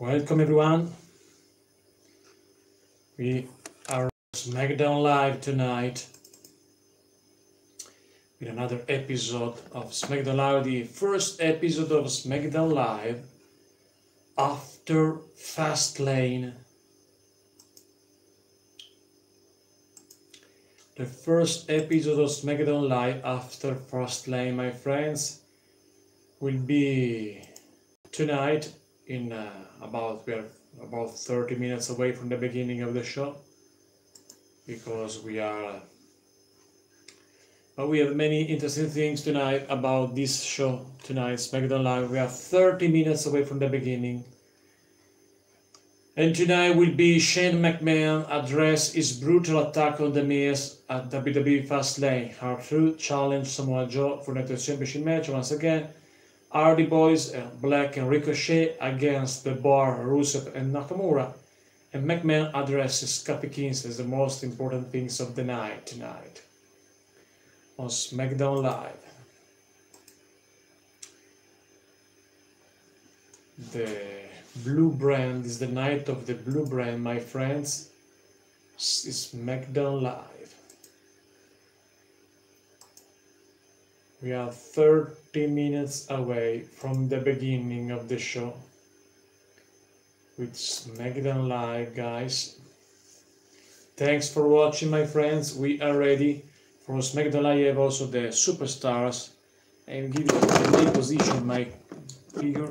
Welcome everyone. We are SmackDown Live tonight with another episode of SmackDown Live, the first episode of SmackDown Live after Fastlane. The first episode of SmackDown Live after Fastlane, my friends, will be tonight in we are about 30 minutes away from the beginning of the show, because we have many interesting things tonight about this show tonight, SmackDown Live. We are 30 minutes away from the beginning, and tonight will be Shane McMahon address his brutal attack on The Miz at WWE Fastlane. R-Truth challenge Samoa Joe for the championship match once again. Hardy Boys, Black and Ricochet against The Bar, Rusev and Nakamura. And McMahon addresses Kofi Kingston as the most important things of the night tonight on SmackDown Live. The blue brand is the night of the blue brand, my friends. It's SmackDown Live. We are 30 minutes away from the beginning of the show with SmackDown Live, guys. Thanks for watching, my friends. We are ready for SmackDown Live. I have also the superstars. And give you the main position, my figure.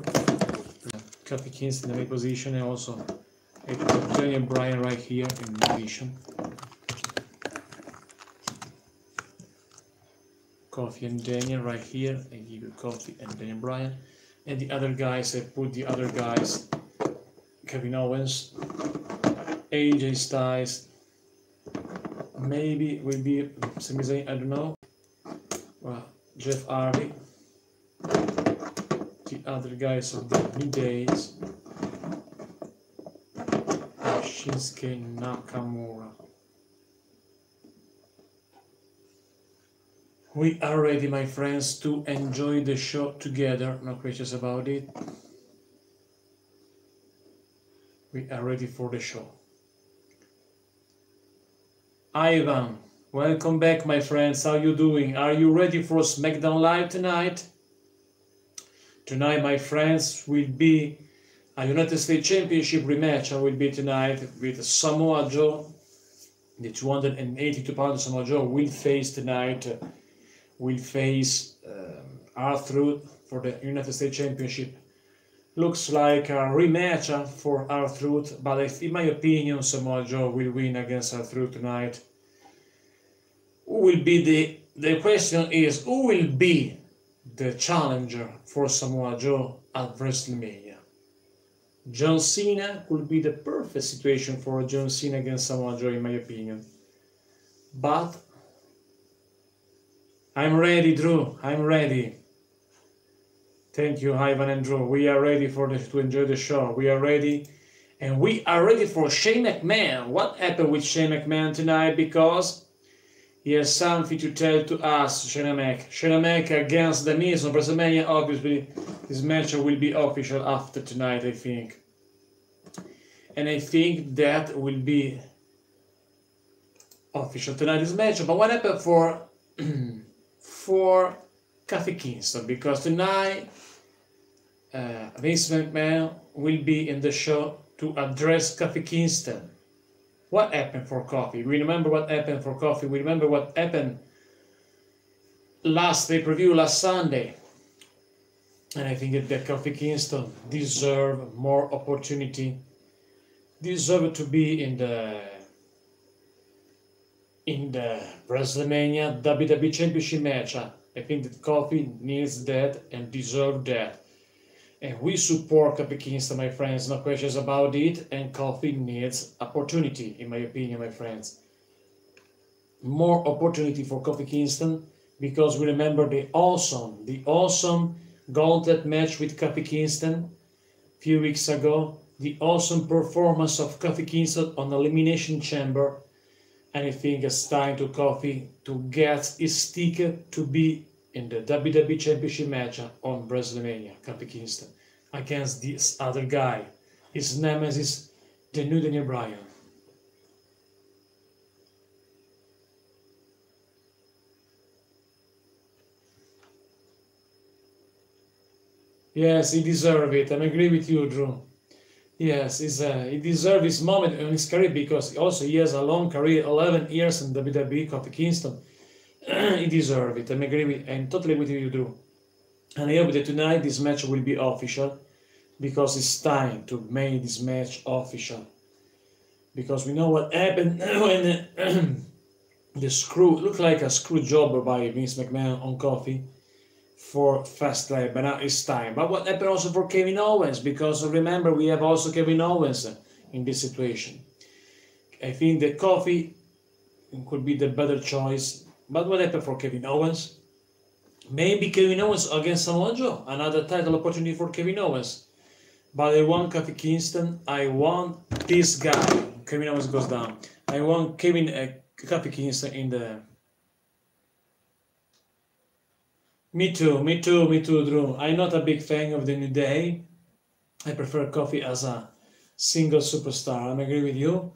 Kofi Kingston in the main position, and also Daniel Bryan right here in position. Kofi and Daniel right here. I give you Kofi and Daniel Bryan. And the other guys, I put the other guys: Kevin Owens, AJ Styles, maybe will be Sami Zayn, I don't know. Well, Jeff Hardy, the other guys of the mid-days, Shinsuke Nakamura. We are ready, my friends, to enjoy the show together. No questions about it. We are ready for the show. Ivan, welcome back, my friends. How you doing? Are you ready for SmackDown Live tonight? Tonight, my friends, will be a United States Championship rematch. I will be tonight with Samoa Joe. The 282-pound Samoa Joe will face tonight. Will face R-Truth for the United States Championship. Looks like a rematch for R-Truth, but in my opinion, Samoa Joe will win against R-Truth tonight. Who will be the question is, who will be the challenger for Samoa Joe at WrestleMania? John Cena could be the perfect situation for John Cena against Samoa Joe, in my opinion. But I'm ready, Drew. I'm ready. Thank you, Ivan and Drew. We are ready to enjoy the show. We are ready. And we are ready for Shane McMahon. What happened with Shane McMahon tonight? Because he has something to tell to us, Shane McMahon. Shane McMahon against The Miz on WrestleMania. Obviously, this match will be official after tonight, I think. And I think that will be official tonight, this match. But what happened for Kofi Kingston? Because tonight Vince McMahon will be in the show to address Kofi Kingston. What happened for Kofi? We remember what happened for Kofi. We remember what happened last pay-per-view, last Sunday. And I think that Kofi Kingston deserves more opportunity, deserves to be in the WrestleMania WWE Championship match. I think that Kofi needs that and deserves that. And we support Kofi Kingston, my friends, no questions about it. And Kofi needs opportunity, in my opinion, my friends. More opportunity for Kofi Kingston, because we remember the awesome gauntlet match with Kofi Kingston a few weeks ago. The awesome performance of Kofi Kingston on Elimination Chamber. And I think it's time to Kofi to get his ticket to be in the WWE Championship match on WrestleMania, Kofi Kingston, against this other guy, his nemesis, the new Daniel Bryan. Yes, he deserves it. I agree with you, Drew. Yes, he deserves his moment in his career because also he has a long career, 11 years in WWE, Kofi Kingston. He deserves it. I agree with and totally with you, Drew. And I hope that tonight this match will be official because it's time to make this match official. Because we know what happened when the screw looked like a screw job by Vince McMahon on Kofi for Fastlane, but now it's time. But what happened also for Kevin Owens? Because remember, we have also Kevin Owens in this situation. I think that Kofi could be the better choice. But what happened for Kevin Owens? Maybe Kevin Owens against Samoa Joe, another title opportunity for Kevin Owens. But I want Kofi Kingston. I want this guy. Kevin Owens goes down. I want Kofi Kingston in the. Me too, Drew. I'm not a big fan of the New Day. I prefer Kofi as a single superstar. I agree with you.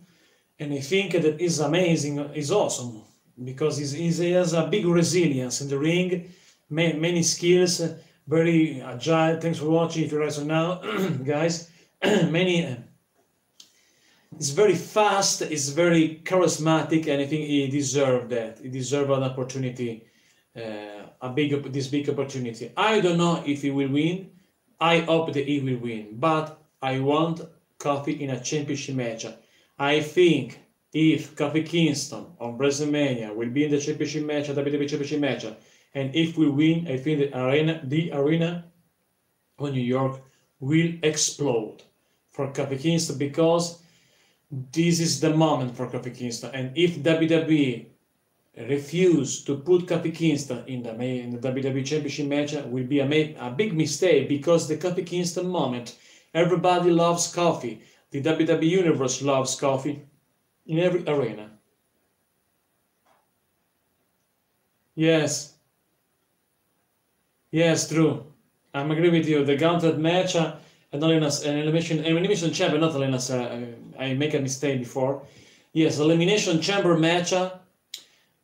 And I think that is amazing, is awesome, because he has a big resilience in the ring, many skills, very agile. Thanks for watching. If you're right now, guys, it's very fast, it's very charismatic, and I think he deserved that. He deserved an opportunity, this big opportunity. I don't know if he will win. I hope that he will win, but I want Kofi in a championship match. I think if Kofi Kingston on WrestleMania will be in the championship match, the WWE championship match, and if we win, I think the arena of New York will explode for Kofi Kingston, because this is the moment for Kofi Kingston. And if WWE refuse to put Kofi Kingston in the WWE championship match, will be a big mistake, because the Kofi Kingston moment, everybody loves Kofi. The WWE Universe loves Kofi in every arena. Yes, Drew. I'm agree with you. The gauntlet match, and not in an elimination chamber, not in I make a mistake before. Yes, elimination chamber match.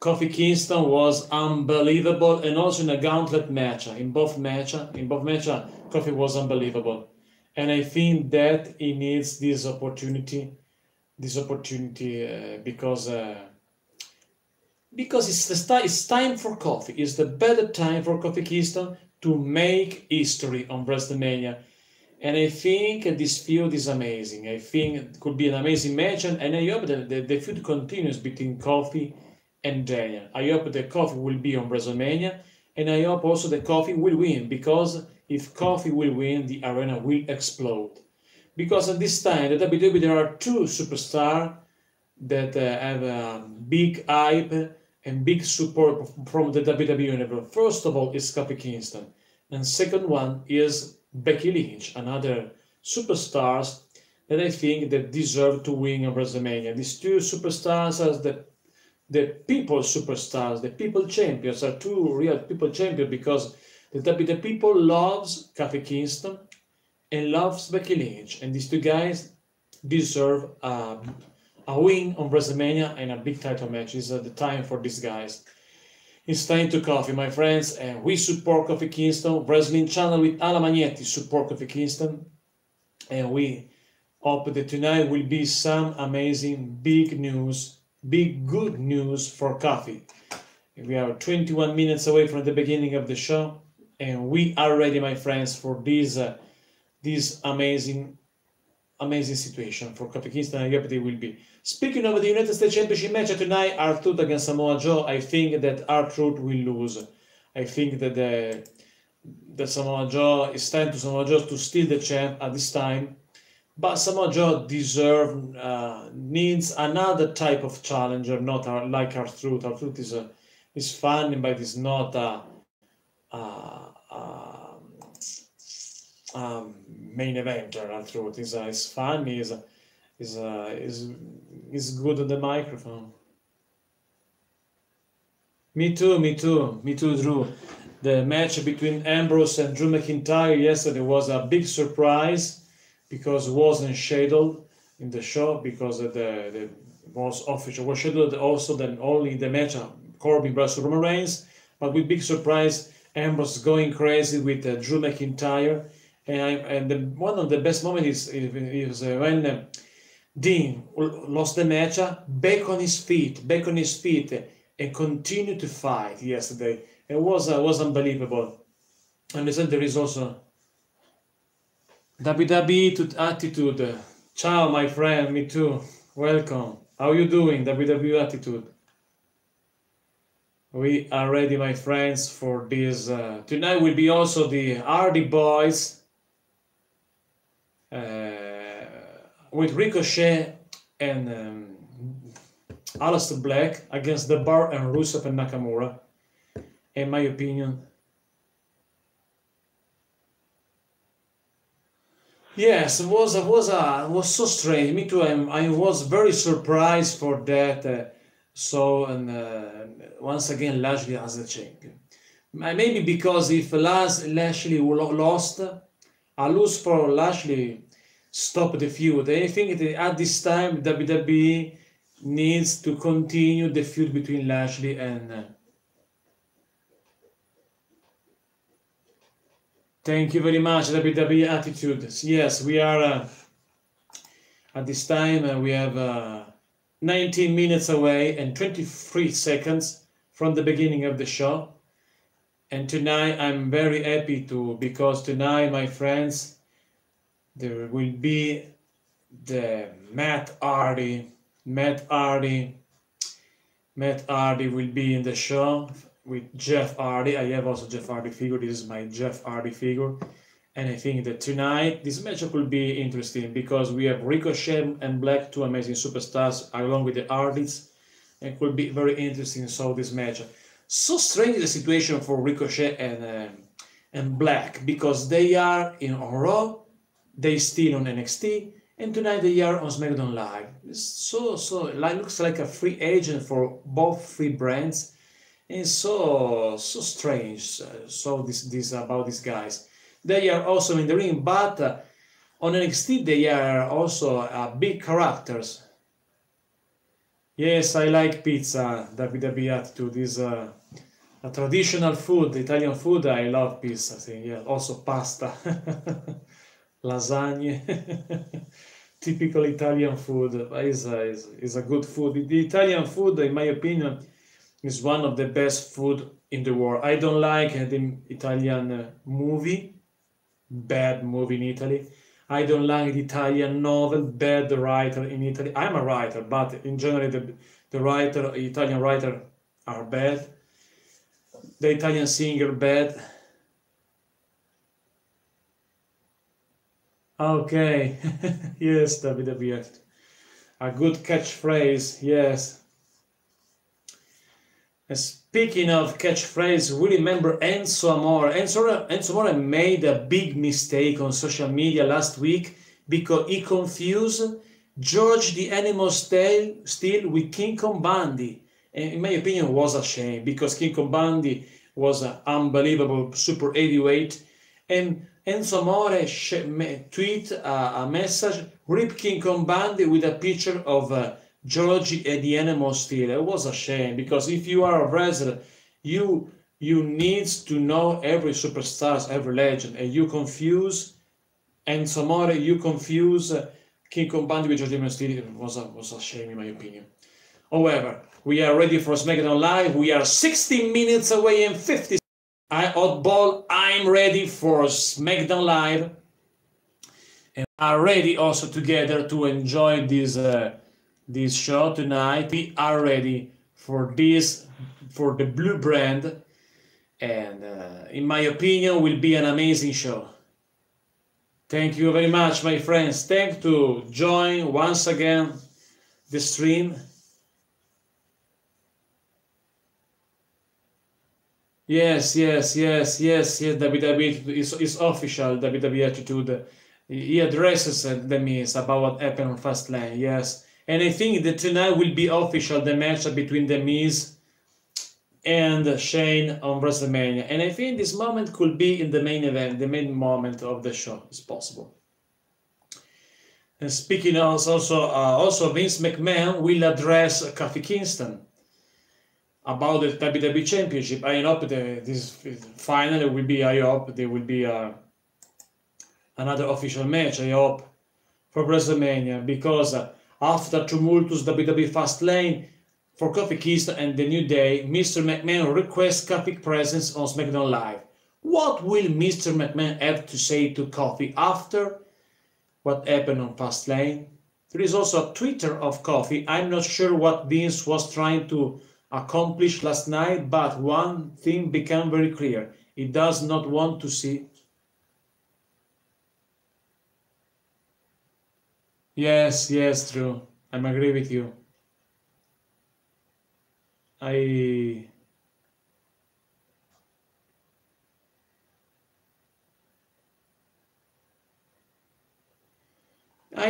Kofi Kingston was unbelievable, and also in a gauntlet match. In both match, Kofi was unbelievable. And I think that he needs this opportunity because it's time for Kofi. It's the better time for Kofi Kingston to make history on WrestleMania. And I think this feud is amazing. I think it could be an amazing match, and I hope that the feud continues between Kofi and Daniel. I hope that Kofi will be on WrestleMania, and I hope also that Kofi will win, because if Kofi will win, the arena will explode. Because at this time, the WWE, there are two superstars that have big hype and big support from the WWE Universe. First of all is Kofi Kingston, and second one is Becky Lynch, another superstars that I think that deserve to win on WrestleMania. These two superstars as the people superstars, the people champions, are two real people champions, because the people loves Kofi Kingston and loves Becky Lynch, and these two guys deserve a win on WrestleMania and a big title match. It's the time for these guys. It's time to Kofi, my friends, and we support Kofi Kingston. Wrestling Channel with Ala Magnetti support Kofi Kingston, and we hope that tonight will be some amazing big good news for Kofi. We are 21 minutes away from the beginning of the show, and we are ready, my friends, for this amazing situation for Kofi Kingston. I hope they will be. Speaking of the United States Championship match tonight, R-Truth against Samoa Joe, I think that R-Truth will lose. I think that it's time to Samoa Joe to steal the champ at this time. But Samoa Joe needs another type of challenger, not like R-Truth. R-Truth is fun, but it's not main eventer. R-Truth is fun. Is good on the microphone. Me too, Drew. The match between Ambrose and Drew McIntyre yesterday was a big surprise, because it wasn't scheduled in the show, because the most official was scheduled also then only the match of Corbin versus Roman Reigns, but with big surprise, Ambrose going crazy with Drew McIntyre, and one of the best moments is when Dean lost the match, back on his feet, and continued to fight yesterday. It was unbelievable. And listen, there is also WWE to Attitude. Ciao, my friend, me too. Welcome. How you doing, WWE Attitude? We are ready, my friends, for this. Tonight will be also the Hardy Boys with Ricochet and Aleister Black against The Bar and Rusev and Nakamura. In my opinion, yes, it was so strange. Me too. I was very surprised for that. Once again, Lashley as the champion. Maybe because if Lashley lost, a lose for Lashley stop the feud. I think that at this time WWE needs to continue the feud between Lashley and. Thank you very much, WWE Attitude. Yes, we are at this time. We have 19 minutes away and 23 seconds from the beginning of the show. And tonight I'm very happy because tonight, my friends, there will be the Matt Hardy. Matt Hardy will be in the show with Jeff Hardy. I have also Jeff Hardy figure. This is my Jeff Hardy figure. And I think that tonight this matchup will be interesting because we have Ricochet and Black, two amazing superstars, along with the Hardys. It will be very interesting. So this matchup. So strange the situation for Ricochet and Black because they are on Raw, they still on NXT, and tonight they are on SmackDown Live. It's looks like a free agent for both three brands. And so strange. So this about these guys. They are also in the ring, but on NXT they are also big characters. Yes, I like pizza. WWE Attitude is a traditional food, Italian food. I love pizza. Yeah, also pasta, lasagne. Typical Italian food is a good food. The Italian food, in my opinion, is one of the best food in the world. I don't like the Italian movie, bad movie in Italy. I don't like the Italian novel, bad writer in Italy. I'm a writer, but in general the Italian writer are bad. The Italian singer bad. Okay, yes, WWF. A good catchphrase, yes. Speaking of catchphrase, we remember Enzo Amore. Enzo Amore made a big mistake on social media last week because he confused George the Animal Steel with King Kong Bundy. And in my opinion, it was a shame because King Kong Bundy was an unbelievable super heavyweight. And Enzo Amore tweet a message, rip King Kong Bundy with a picture of Georgie and the Animal Steel. It was a shame because if you are a wrestler, you need to know every superstar, every legend, and you confuse Enzo Amore, you confuse King Kong Bundy with Georgie and the Animal Steel. It was a shame in my opinion. However, we are ready for SmackDown Live. We are 16 minutes away and 50. Oddball, I'm ready for SmackDown Live, and are ready also together to enjoy this show tonight. We are ready for the blue brand, and in my opinion will be an amazing show. Thank you very much, my friends. Thanks to join once again the stream. Yes, WWE is official, WWE Attitude. He addresses the Miz about what happened on Fastlane, yes. And I think that tonight will be official, the match between The Miz and Shane on WrestleMania. And I think this moment could be in the main event, the main moment of the show, is possible. And speaking of also Vince McMahon will address Kofi Kingston about the WWE Championship. I hope this final will be. I hope there will be another official match. I hope for WrestleMania, because after tumultuous WWE Fastlane for Kofi Kingston and the New Day, Mr. McMahon requests Kofi's presence on SmackDown Live. What will Mr. McMahon have to say to Kofi after what happened on Fastlane? There is also a Twitter of Kofi. I'm not sure what Vince was trying to accomplish last night, but one thing became very clear. He does not want to see. Yes, yes, true. I'm agree with you. I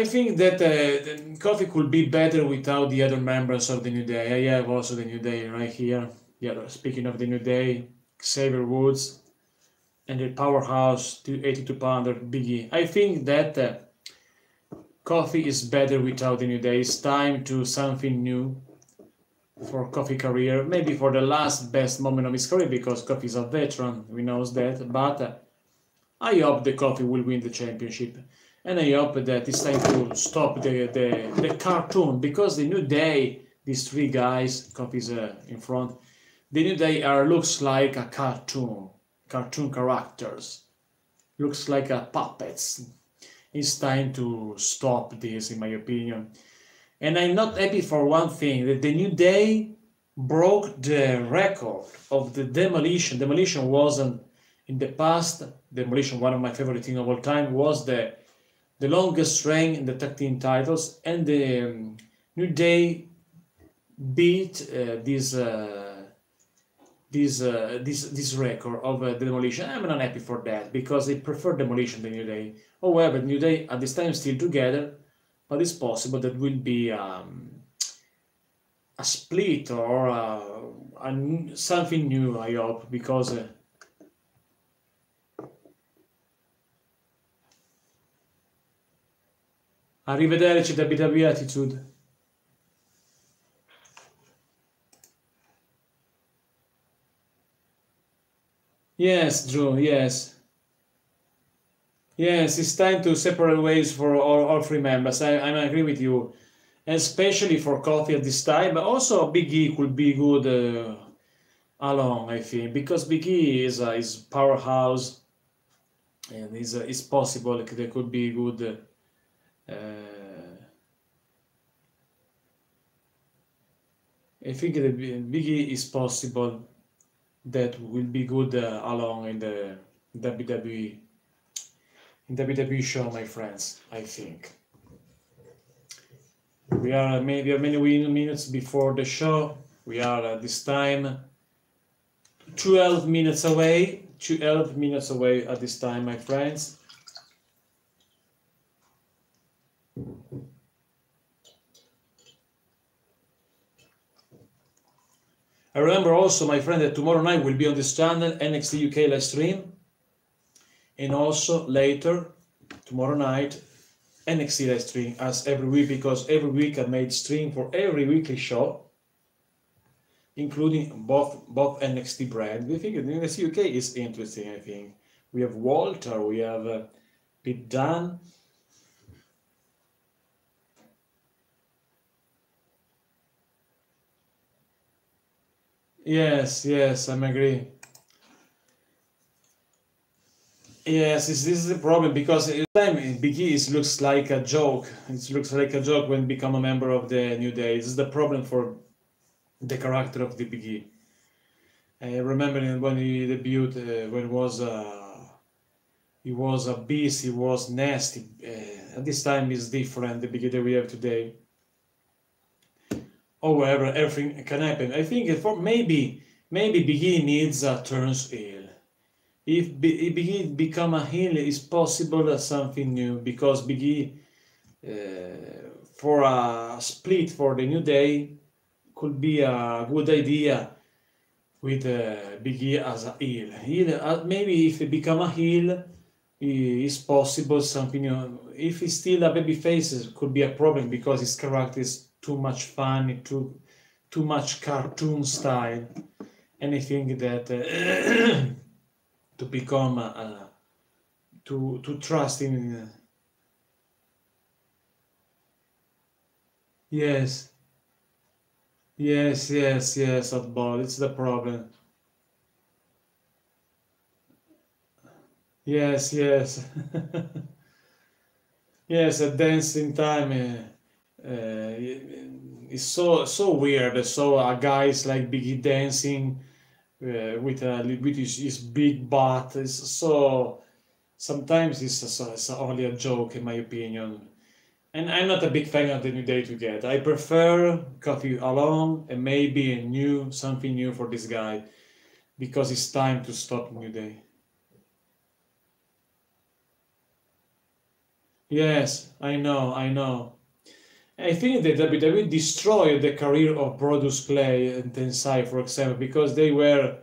think that Kofi could be better without the other members of the New Day. I have also the New Day right here. Yeah, speaking of the New Day, Xavier Woods and the powerhouse 82-pounder Big E. I think that Kofi is better without the New Day. It's time to something new for Kofi career. Maybe for the last best moment of his career, because Kofi is a veteran, we know that. But I hope the Kofi will win the championship. And I hope that it's time to stop the cartoon, because the New Day, these three guys, Kofi's in front, the New Day looks like a cartoon characters, looks like puppets. It's time to stop this, in my opinion. And I'm not happy for one thing, that the New Day broke the record of the Demolition. Demolition wasn't, in the past, Demolition, one of my favorite things of all time, was the longest reign in the tag team titles, and the New Day beat this record of the Demolition. I'm not happy for that, because I prefer Demolition than New Day. However, New Day at this time still together, but it's possible that will be a split or something new, I hope, because arrivederci WWE attitude. Yes, Drew, yes. Yes, it's time to separate ways for all three members. I agree with you. Especially for Kofi at this time, but also Big E could be good along, I think, because Big E is powerhouse, and it's possible that there could be good I think the Big E is possible that will be good along in the WWE show, my friends. I think we are maybe many minutes before the show. We are at this time 12 minutes away. 12 minutes away at this time, my friends. I remember also, my friend, that tomorrow night will be on this channel NXT UK live stream, and also later tomorrow night NXT live stream, as every week, because every week I made stream for every weekly show, including both NXT brand. We think NXT UK is interesting. I think we have Walter, we have Pete Dunne. Yes, I'm agree. Yes, this is the problem, because at the time Big E looks like a joke. It looks like a joke when become a member of the New Day. This is the problem for the character of the Big E. I remember when he debuted, when he was a beast, he was nasty. At this time is different, the Big E that we have today. However, everything can happen. I think for maybe Big E needs a turns heel. If Big E become a heel, it's possible something new, because Big E for a split for the New Day could be a good idea with Big E as a heel. Maybe if he become a heel, Is possible something, if he's still a baby face, it could be a problem because his character is too much funny, too much cartoon style, and I think that to become to trust in yes, yes, oddball, it's the problem. Yes. Yes, a dancing time is so weird. So a guy is like Biggie dancing with his big butt. It's so sometimes it's only a joke in my opinion. And I'm not a big fan of the New Day together. I prefer Coffee alone and maybe a new something new for this guy because it's time to stop New Day. Yes, I know. I think that WWE destroyed the career of Brodus Clay and Tensai, for example, because they were.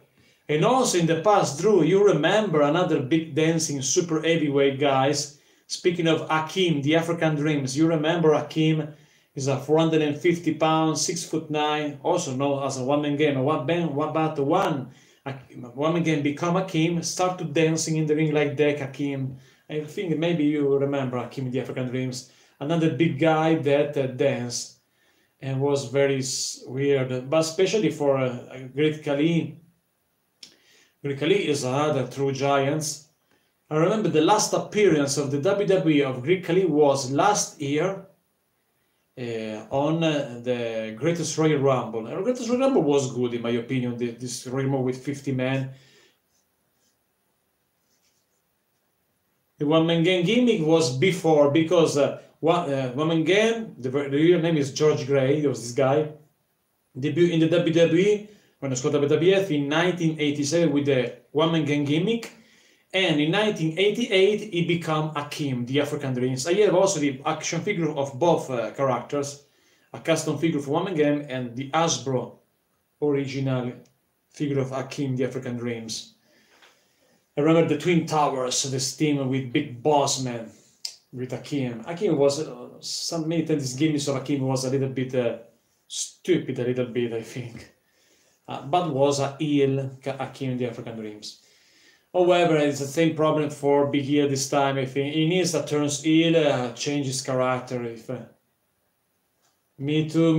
And also in the past, Drew, you remember another big dancing super heavyweight guys. Speaking of Hakim, the African Dreams, you remember Hakim is a 450 pounds, 6'9", also known as a one-man game. What about one-man game become Hakim, start to dancing in the ring like that, Hakim. I think maybe you remember Hakim, the African Dreams, another big guy that danced and was very weird, but especially for Great Khali. Great Khali is another true giant. I remember the last appearance of the WWE of Great Khali was last year on the Greatest Royal Rumble. And Greatest Royal Rumble was good in my opinion. This Rumble with 50 men. The one-man gang gimmick was before because one-man gang, the real name is George Gray. There was this guy debut in the WWE when it was called WWF in 1987 with the one-man gang gimmick. And in 1988, he became Hakim, the African Dreams. I have also the action figure of both characters, a custom figure for Woman Game and the Hasbro original figure of Hakim, the African Dreams. I remember the Twin Towers, this team with Big Boss Man, with Hakim. Hakim was, many times this gimmicks of Hakim was a little bit stupid, I think. But was a heel Hakim, the African Dreams. However, it's the same problem for Big E this time, I think. He needs to turn heel, change his character. Me too,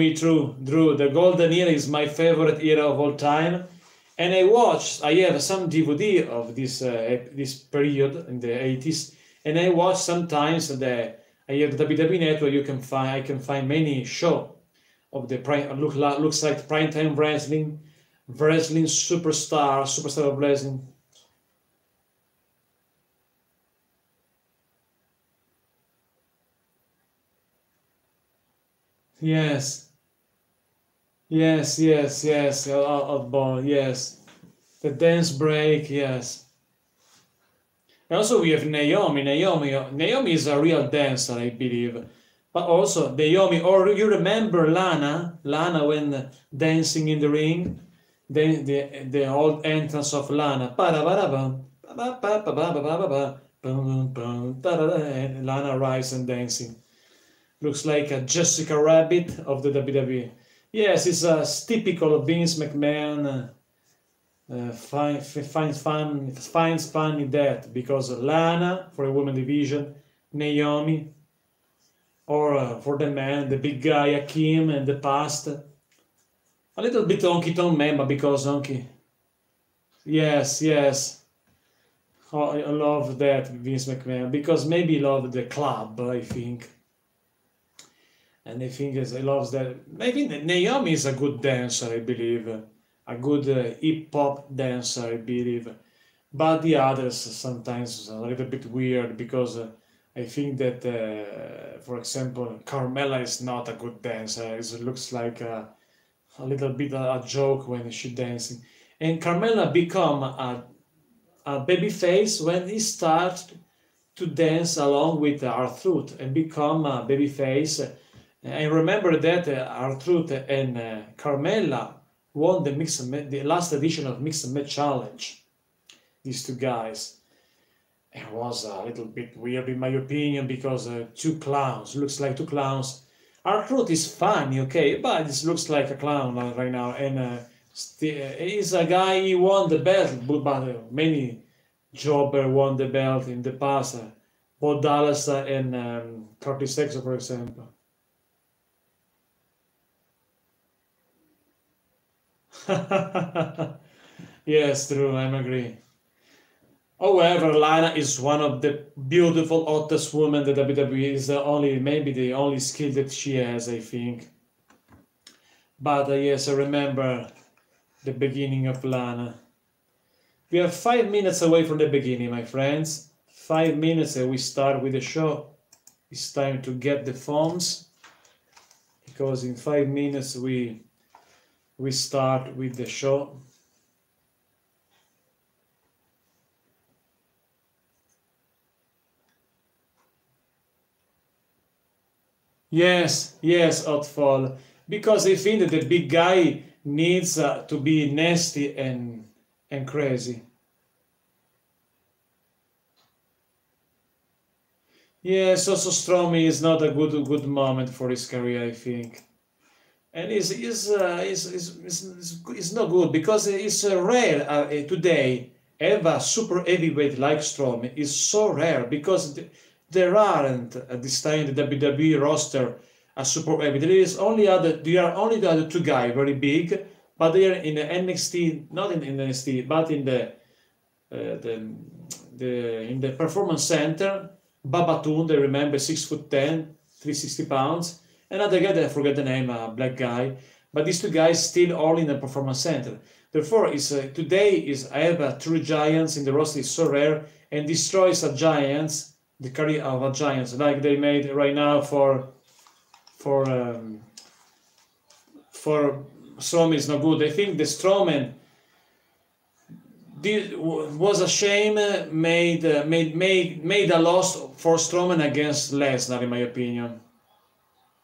Drew. The Golden Era is my favorite era of all time. And I have some DVD of this period in the 80s, and I watch sometimes I have the WWE Network. I can find many show of the looks like primetime wrestling superstar of wrestling. Yes. Yes. Oddball, yes. The dance break, yes. And also we have Naomi. Naomi is a real dancer, I believe. But also Naomi, or you remember Lana when dancing in the ring? The old entrance of Lana. And Lana arrives and dancing. Looks like a Jessica Rabbit of the WWE. Yes, it's a typical Vince McMahon finds fun in that because Lana for a women division, Naomi, or for the man, the big guy Hakim and the past. A little bit Honky Tonk Man, but because Honky. Yes. Oh, I love that Vince McMahon because maybe he loved the club, I think. And I think he loves that. I think that Naomi is a good dancer, I believe. A good hip-hop dancer, I believe. But the others sometimes a little bit weird because I think that, for example, Carmella is not a good dancer. It looks like a little bit a joke when she's dancing. And Carmella become a baby face when he starts to dance along with R-Truth and become a baby face. I remember that R-Truth and Carmella won the last edition of Mixed Match Challenge. These two guys. It was a little bit weird in my opinion because two clowns, looks like two clowns. R-Truth is funny, okay, but this looks like a clown right now. And he's a guy, he won the belt, but many jobber won the belt in the past. Both Dallas and Curtis Axel, for example. Yes, true, I agree. However, Lana is one of the beautiful, hottest women that WWE is maybe the only skill that she has, I think. But yes, I remember the beginning of Lana. We are 5 minutes away from the beginning, my friends. 5 minutes and we start with the show. It's time to get the phones because in 5 minutes we start with the show. Yes, yes, Outfall. Because I think that the big guy needs to be nasty and crazy. Yes, also Strowman is not a good moment for his career, I think. And is not good because it's rare today. Have a super heavyweight like Strowman is so rare because there aren't at this time the WWE roster a super heavy. There are only the other two guys very big, but they are in the NXT, not in NXT, but in the performance center. Babatun, they remember 6'10", 360 pounds. Another guy that I forget the name, a black guy. But these two guys still all in the performance center. Therefore, today I have true giants in the roster is so rare and destroys a giants, the career of a giants like they made right now for Strowman is not good. I think the Strowman was a shame made a loss for Strowman against Lesnar, in my opinion.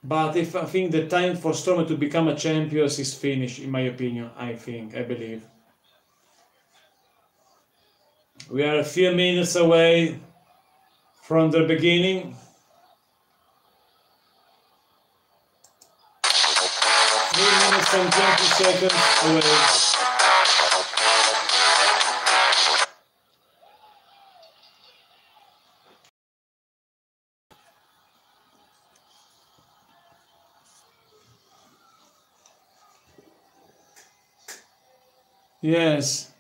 But if I think the time for Strowman to become a champion is finished, in my opinion, I believe. We are a few minutes away from the beginning. 3 minutes and 20 seconds away. Yes.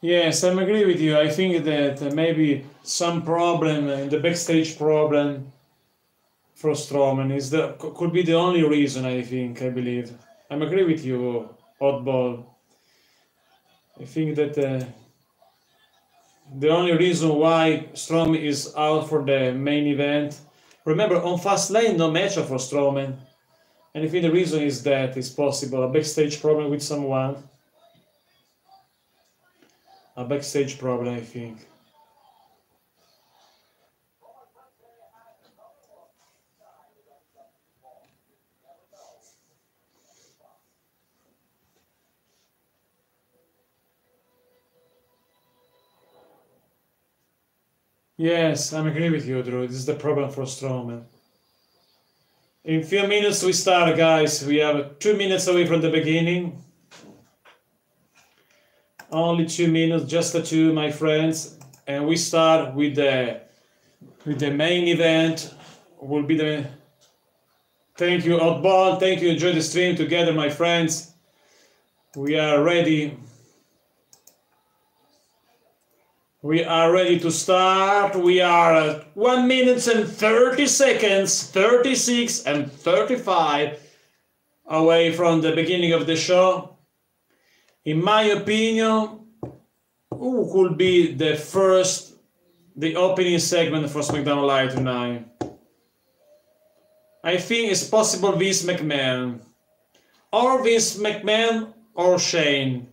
Yes, I agree with you. I think that maybe some problem in the backstage problem for Strowman could be the only reason. I believe. I agree with you, Oddball. I think that the only reason why Strowman is out for the main event. Remember, on Fastlane, no match for Strowman. And I think the reason is that it's possible a backstage problem with someone. A backstage problem, I think. Yes, I agree with you, Drew. This is the problem for Strowman. In few minutes we start, guys. We have 2 minutes away from the beginning. Only 2 minutes, just the two, my friends. And we start with the main event. Will be the. Thank you, Oddball. Thank you. Enjoy the stream together, my friends. We are ready. We are ready to start. We are at 1 minute and 30 seconds, 36 and 35 away from the beginning of the show. In my opinion, who could be the opening segment for SmackDown Live tonight? I think it's possible Vince McMahon. Or Vince McMahon or Shane.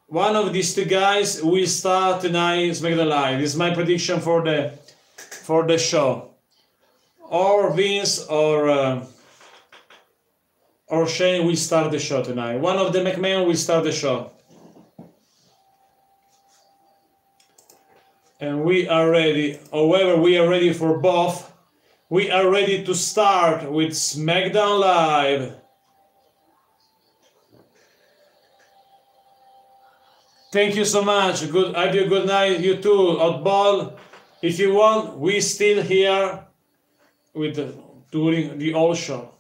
One of these two guys will start tonight SmackDown Live. This is my prediction for the show. Or Vince or Shane will start the show tonight. One of the McMahon will start the show. And we are ready. However, we are ready for both. We are ready to start with SmackDown Live. Thank you so much. Good idea. Good night, you too, Oddball. If you want, we still here with during the whole show.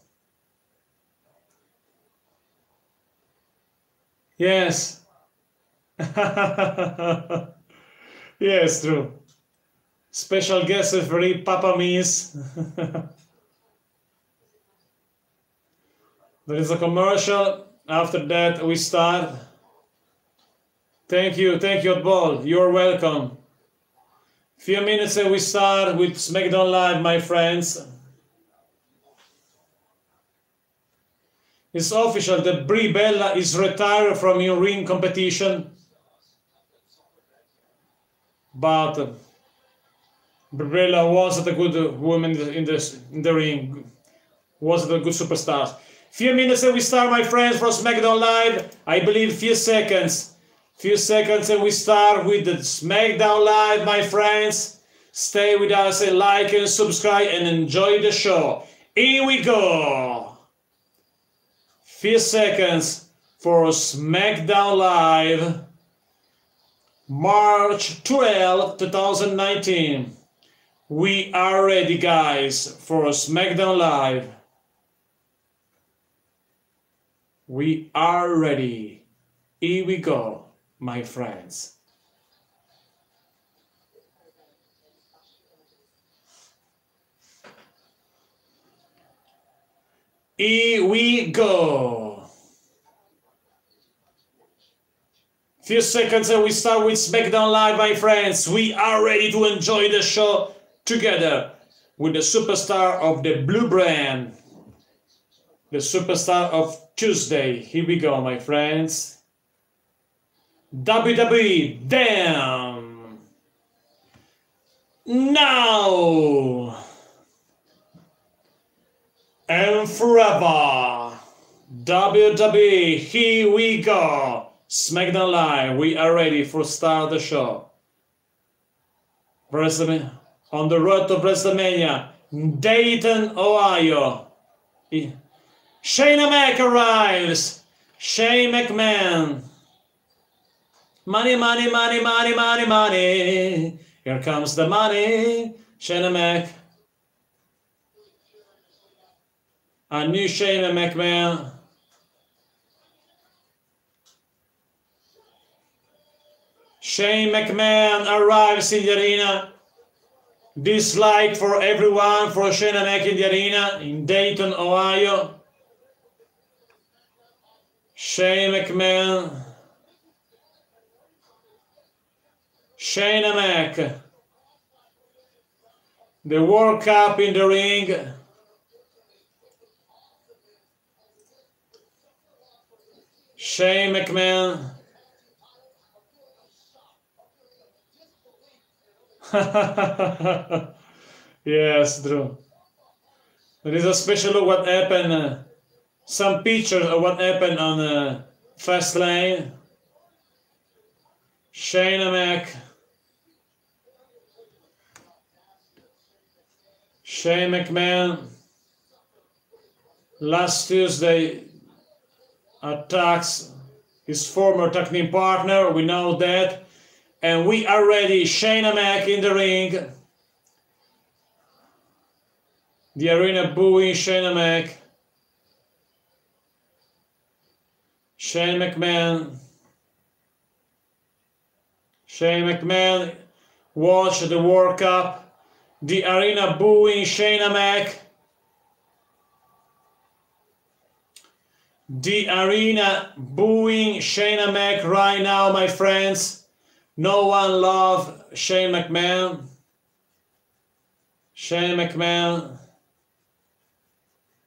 Yes. Yes, true. Special guest referee Papa Miss. There is a commercial. After that, we start. Thank you, Oddball. You're welcome. Few minutes and we start with SmackDown Live, my friends. It's official that Brie Bella is retired from in-ring competition. But Brie Bella wasn't a good woman in the ring. Wasn't a good superstar. Few minutes and we start, my friends, for SmackDown Live. I believe few seconds and we start with the SmackDown Live, my friends. Stay with us and like and subscribe and enjoy the show. Here we go. Few seconds for SmackDown Live, March 12, 2019. We are ready, guys, for SmackDown Live. We are ready. Here we go, my friends. Here we go. Few seconds and we start with SmackDown Live, my friends. We are ready to enjoy the show together with the superstar of the Blue Brand, the superstar of Tuesday. Here we go, my friends. WWE, damn! Now and forever. WWE, here we go. SmackDown Live, we are ready for start the show. WrestleMania, on the road to WrestleMania, Dayton, Ohio. Shayna Mac arrives. Shane McMahon. Money, money, money, money, money, money. Here comes the money. Shayna Mac. A new Shane McMahon. Shane McMahon arrives in the arena. Dislike for everyone for Shane McMahon in the arena in Dayton, Ohio. Shane McMahon. Shane McMahon. The World Cup in the ring. Shane McMahon. Yes, Drew. There is a special look what happened. Some pictures of what happened on Fastlane. Shane Mac. Shane McMahon. Last Tuesday attacks his former tag team partner. We know that. And we are ready. Shayna Mac in the ring. The arena booing Shayna Mac. Shane McMahon. Shane McMahon watch the World Cup. The arena booing Shayna Mac. The arena booing Shayna Mac right now, my friends. No one loves Shane McMahon. Shane McMahon.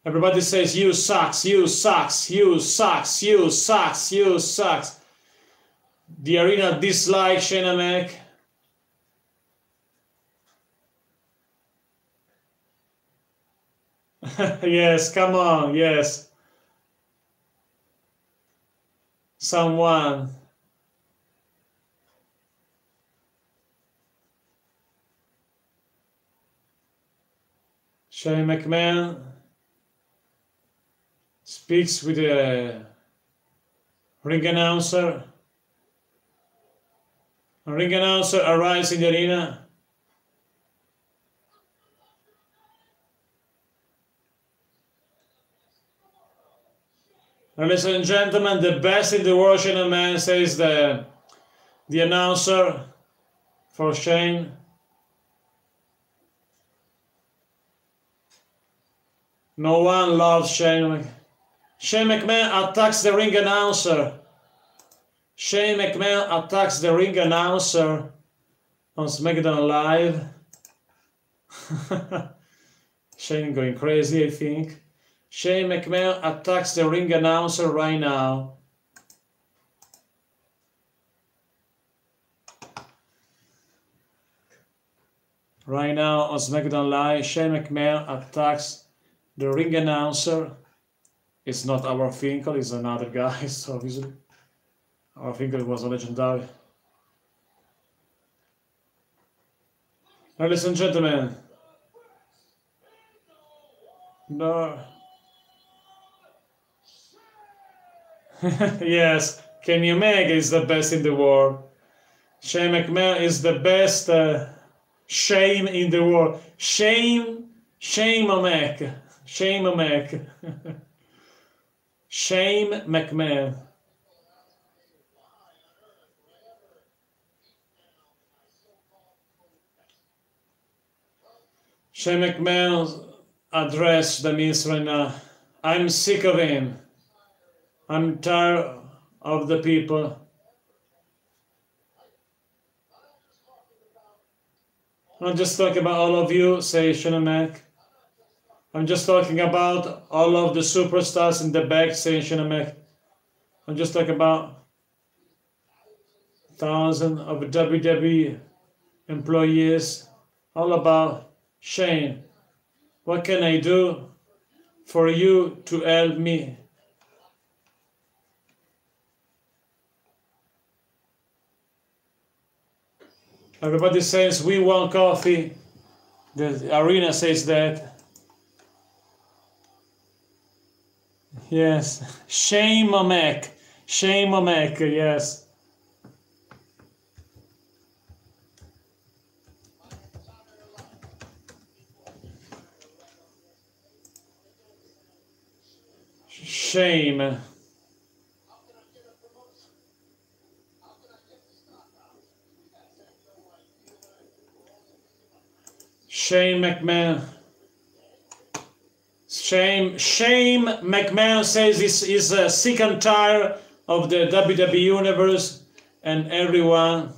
Everybody says, you sucks, you sucks, you sucks, you sucks, you sucks. The arena dislikes Shane Mac. Yes, come on, yes. Someone. Shane McMahon speaks with the ring announcer. A ring announcer arrives in the arena. Ladies and gentlemen, the best in the world, Shane McMahon, says the announcer for Shane. No one loves Shane. Shane McMahon attacks the ring announcer. Shane McMahon attacks the ring announcer on SmackDown Live. Shane going crazy, I think. Shane McMahon attacks the ring announcer right now. Right now on SmackDown Live, Shane McMahon attacks the ring announcer. It's not our Finkel, it's another guy, so obviously. Our Finkel was a legendary. Ladies and gentlemen. No. Yes, Kenny Omega is the best in the world. Shane McMahon is the best shame in the world. Shame Omega. Shame Omega. Shame McMahon. Shane McMahon addressed the Miz right now. I'm sick of him. I'm tired of the people. I'm just talking about all of you, say Shane McMahon. I'm just talking about all of the superstars in the back, say Shane McMahon. I'm just talking about thousands of WWE employees, all about Shane. What can I do for you to help me? Everybody says we want coffee. The arena says that. Yes. Shame Omek. Shame Omek, yes. Shame. Shane McMahon. Shane McMahon says he's sick and tired of the WWE Universe and everyone.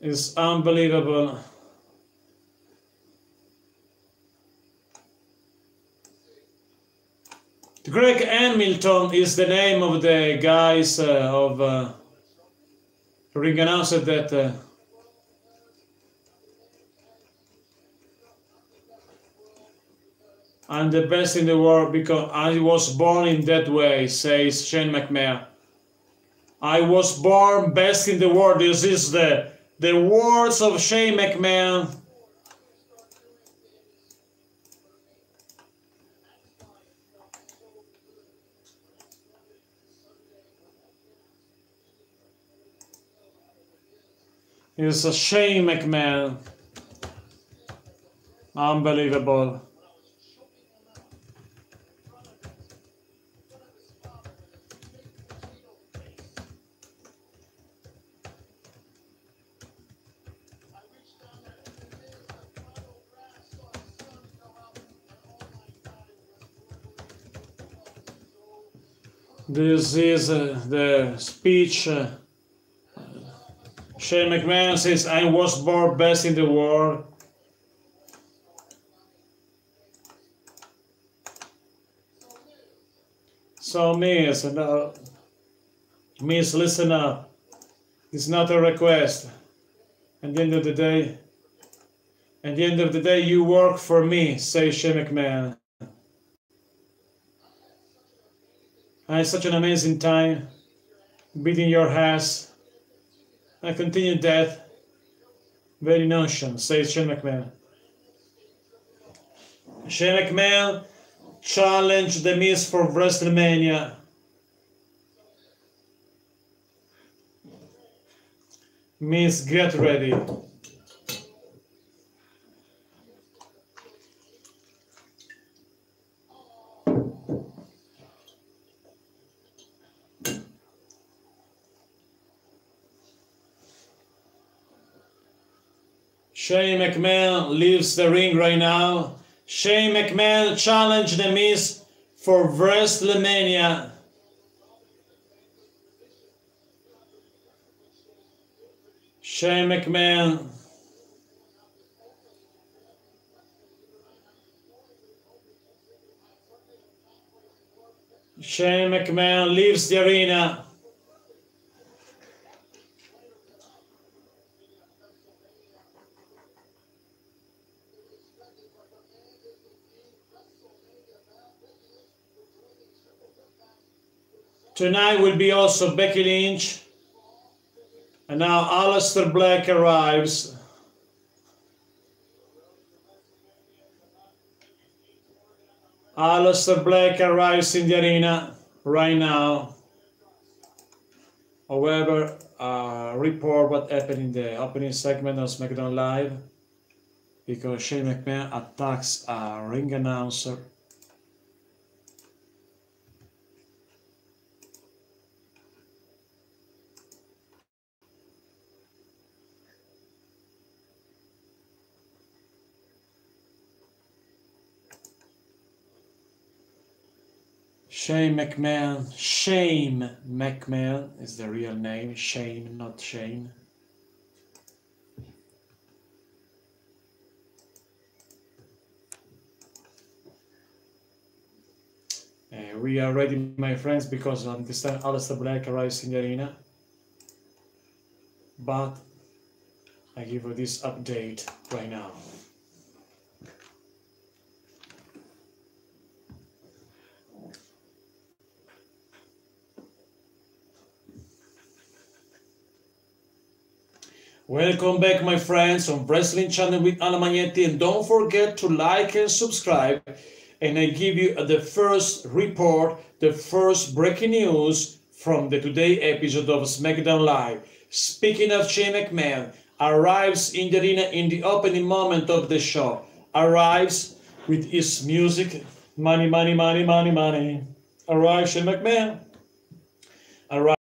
It's unbelievable. Greg Hamilton is the name of the guys of ring announcer that I'm the best in the world because I was born in that way, says Shane McMahon. I was born best in the world. This is the words of Shane McMahon. It's a Shane McMahon. Unbelievable. This is the speech. Shane McMahon says, I was born best in the world. So Miss, Miss, listen up. It's not a request. At the end of the day, you work for me, says Shane McMahon. I had such an amazing time beating your ass. I continue that very notion, says Shane McMahon. Shane McMahon challenged The Miz for WrestleMania. Miz, get ready. Shane McMahon leaves the ring right now. Shane McMahon challenged The Miz for WrestleMania. Shane McMahon. Shane McMahon leaves the arena. Tonight will be also Becky Lynch. And now Aleister Black arrives. Aleister Black arrives in the arena right now. However, report what happened in the opening segment of SmackDown Live, because Shane McMahon attacks a ring announcer. Shane McMahon is the real name. Shane, not Shane. We are ready, my friends, because this time Aleister Black arrives in the arena. But I give you this update right now. Welcome back, my friends, on Wrestling Channel with Alla Magnetti, and don't forget to like and subscribe. And I give you the first report, the first breaking news from the today episode of SmackDown Live. Speaking of Shane McMahon, arrives in the arena in the opening moment of the show. Arrives with his music, money, money, money, money, money. Arrives Shane McMahon. Arrives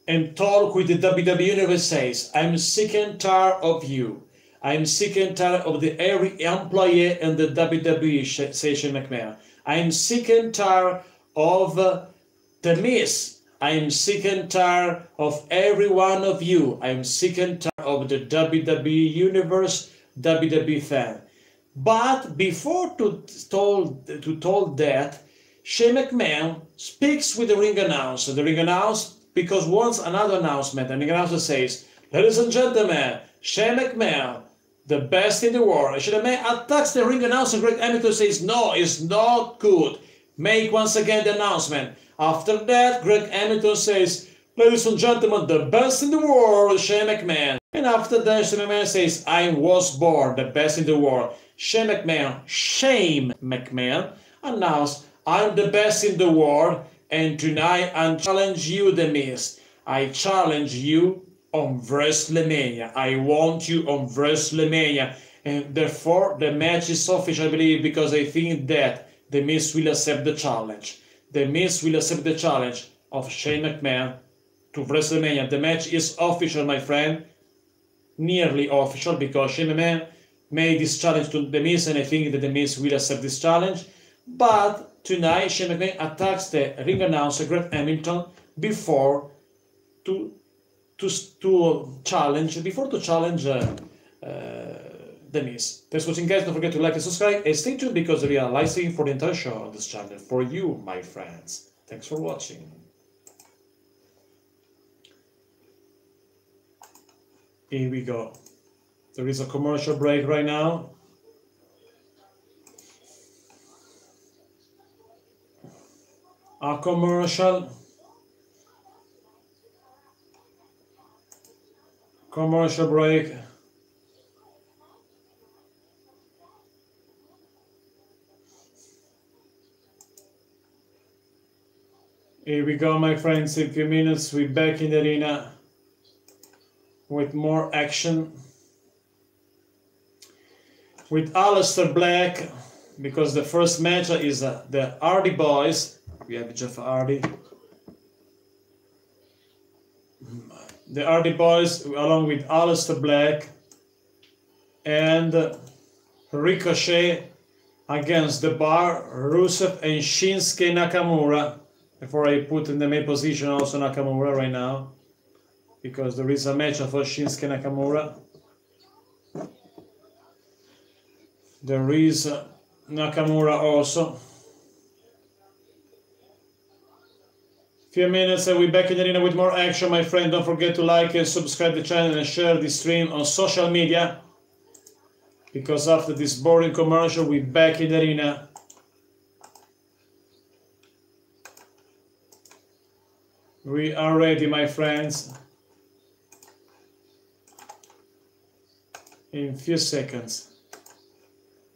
and talk with the WWE Universe, says, I'm sick and tired of you. I'm sick and tired of every employee in the WWE, says Shane McMahon. I'm sick and tired of The Miz. I'm sick and tired of every one of you. I'm sick and tired of the WWE Universe, WWE fan. But before to told that, Shane McMahon speaks with the ring announcer. The ring announcer, because once another announcement, and the announcer says, ladies and gentlemen, Shane McMahon, the best in the world. Shane McMahon attacks the ring announcer. Greg Hamilton says, no, it's not good. Make once again the announcement. After that, Greg Hamilton says, ladies and gentlemen, the best in the world, Shane McMahon. And after that, Shane McMahon says, I was born the best in the world. Shane McMahon announced, I'm the best in the world. And tonight I challenge you, The Miz. I challenge you on WrestleMania. I want you on WrestleMania. And therefore the match is official, I believe, because I think that The Miz will accept the challenge. The Miz will accept the challenge of Shane McMahon to WrestleMania. The match is official, my friend. Nearly official, because Shane McMahon made this challenge to The Miz, and I think that The Miz will accept this challenge. But tonight, Shane McMahon attacks the ring announcer, Greg Hamilton, before to challenge The Miz. Thanks for watching, guys. Don't forget to like and subscribe, and stay tuned because we are live streaming for the entire show on this channel for you, my friends. Thanks for watching. Here we go. There is a commercial break right now. A commercial break. Here we go, my friends. In a few minutes we're back in the arena with more action with Aleister Black, because the first match is the Hardy Boys. We have Jeff Hardy, the Hardy Boys, along with Aleister Black and Ricochet against The Bar, Rusev and Shinsuke Nakamura. Before I put in the main position also Nakamura right now, because there is a match for Shinsuke Nakamura. There is Nakamura also. Few minutes and we're back in the arena with more action, my friend. Don't forget to like and subscribe the channel and share this stream on social media, because after this boring commercial we're back in the arena. We are ready, my friends. In few seconds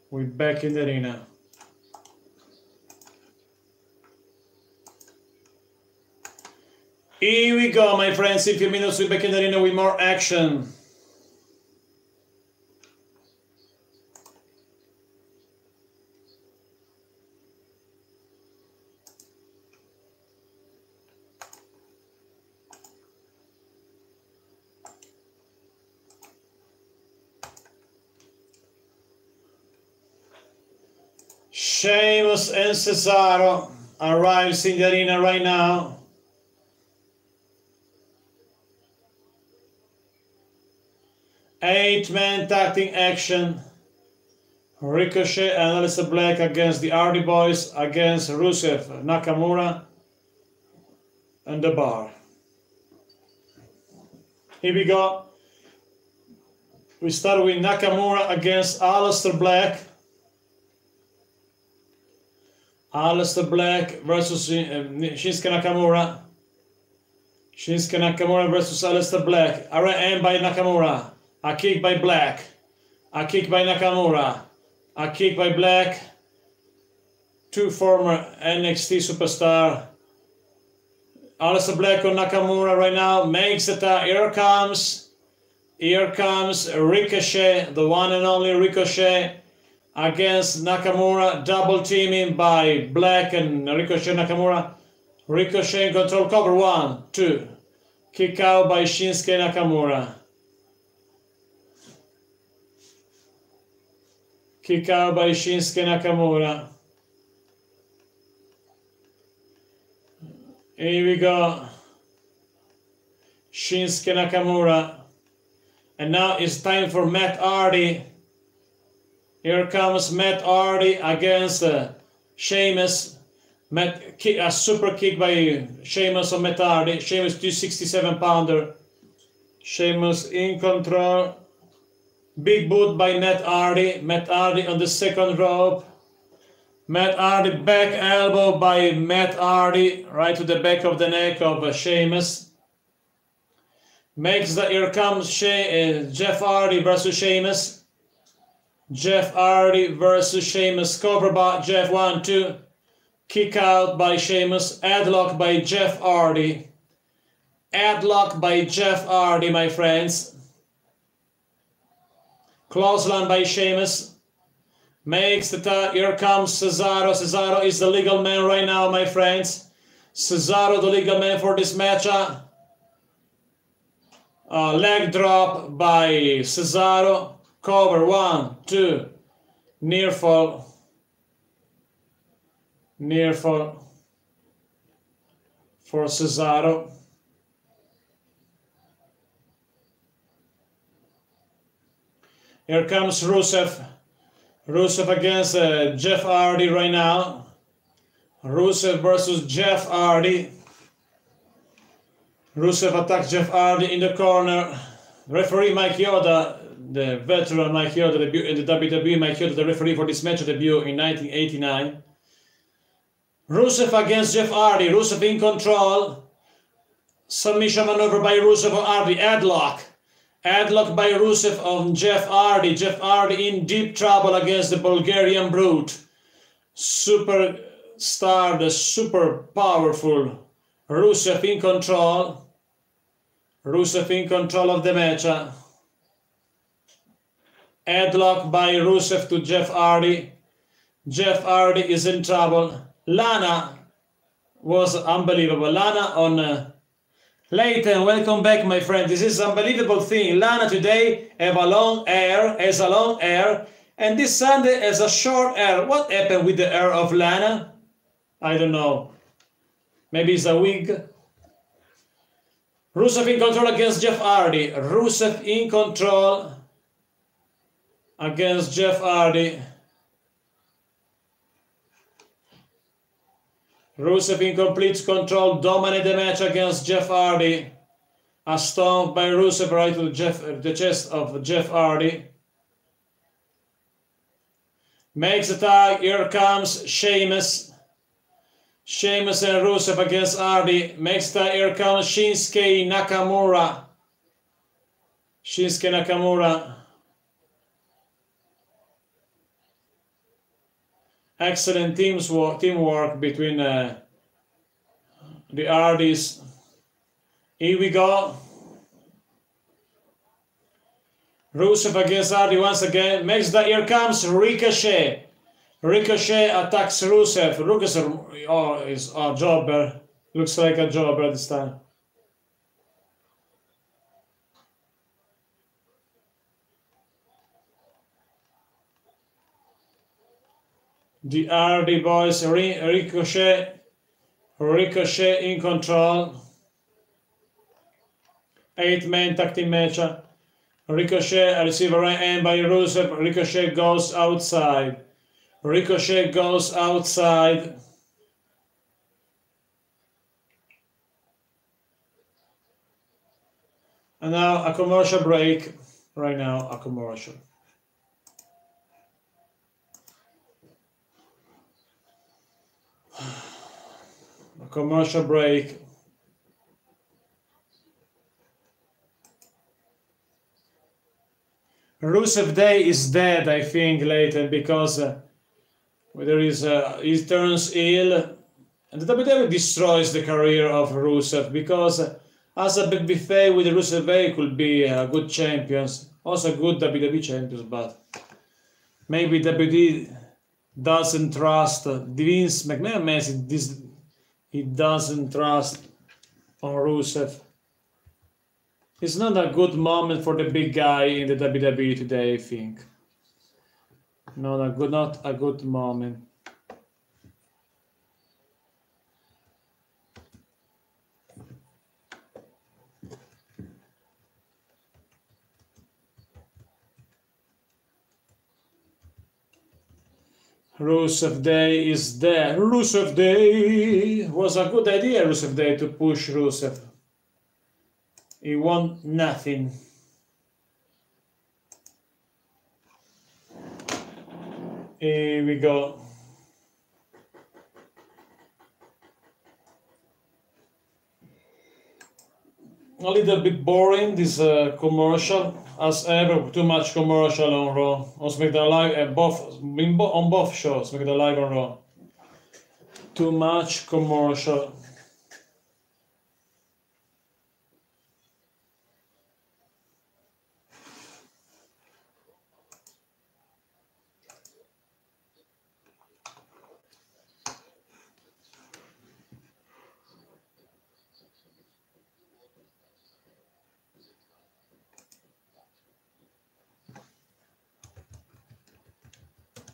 we're back in the arena. Here we go, my friends. In a few minutes we're back in the arena with more action. Sheamus and Cesaro arrives in the arena right now. Eight-man tag team action. Ricochet and Aleister Black against the Hardy Boys, against Rusev, Nakamura and The Bar. Here we go. We start with Nakamura against Aleister Black. Aleister Black versus Shinsuke Nakamura. Shinsuke Nakamura versus Aleister Black. A right hand by Nakamura. A kick by Black. A kick by Nakamura. A kick by Black. Two former NXT superstar. Aleister Black on Nakamura right now. Makes it. Here comes Ricochet, the one and only Ricochet, against Nakamura, double teaming by Black and Ricochet Nakamura. Ricochet in control, cover, 1, 2. Kick out by Shinsuke Nakamura. Kick out by Shinsuke Nakamura. Here we go. Shinsuke Nakamura. And now it's time for Matt Hardy. Here comes Matt Hardy against Sheamus. A super kick by Sheamus on Matt Hardy. Sheamus 267-pounder. Sheamus in control. Big boot by Matt Hardy. Matt Hardy on the second rope. Matt Hardy back elbow by Matt Hardy. Right to the back of the neck of Sheamus. Makes the, here comes Jeff Hardy versus Sheamus. Jeff Hardy versus Sheamus. Cover by Jeff, 1, 2. Kick out by Sheamus. Headlock by Jeff Hardy. Headlock by Jeff Hardy, my friends. Clothesline by Sheamus. Makes the tag. Here comes Cesaro. Cesaro is the legal man right now, my friends. Cesaro, the legal man for this match. Leg drop by Cesaro. Cover, 1, 2. Near fall. Near fall for Cesaro. Here comes Rusev. Rusev against Jeff Hardy right now. Rusev versus Jeff Hardy. Rusev attacks Jeff Hardy in the corner. Referee Mike Yoda, the veteran Mike Yoda, in the WWE Mike Yoda, the referee for this match, debuted in 1989. Rusev against Jeff Hardy. Rusev in control. Submission maneuver by Rusev on Hardy. Headlock. Headlock by Rusev on Jeff Hardy. Jeff Hardy in deep trouble against the Bulgarian Brute. Superstar, the super powerful Rusev in control. Rusev in control of the match. Headlock by Rusev to Jeff Hardy. Jeff Hardy is in trouble. Lana was unbelievable. Lana on Leighton, welcome back, my friend. This is unbelievable thing. Lana today has a long hair, and this Sunday has a short hair. What happened with the hair of Lana? I don't know. Maybe it's a wig. Rusev in control against Jeff Hardy. Rusev in control against Jeff Hardy. Rusev in complete control, dominate the match against Jeff Hardy. A stomp by Rusev right to the chest of Jeff Hardy. Makes the tag, here comes Sheamus. Sheamus and Rusev against Hardy. Makes the tag, here comes Shinsuke Nakamura. Shinsuke Nakamura. Excellent teamwork between the Hardys. Here we go. Rusev against Hardy once again. Makes that. Here comes Ricochet. Ricochet attacks Rusev. Ricochet is a jobber. Looks like a jobber this time. The Hardy boys, Ricochet in control. 8-man tag team match. Ricochet receive a right hand by Rusev. Ricochet goes outside. Ricochet goes outside. And now a commercial break. Right now, a commercial. A commercial break. Rusev Day is dead, I think, later, because there is he turns ill, and the WWE destroys the career of Rusev, because as a babyface with Rusev Day could be a good champions, also good WWE champions, but maybe WWE doesn't trust Vince McMahon. He doesn't trust on Rusev. It's not a good moment for the big guy in the WWE today, I think. Not a good moment. Rusev Day is there. Rusev Day was a good idea, Rusev Day, to push Rusev. He won nothing. Here we go. A little bit boring, this commercial. As ever, too much commercial on Raw. On SmackDown Live, on both shows, SmackDown Live and Raw. Too much commercial.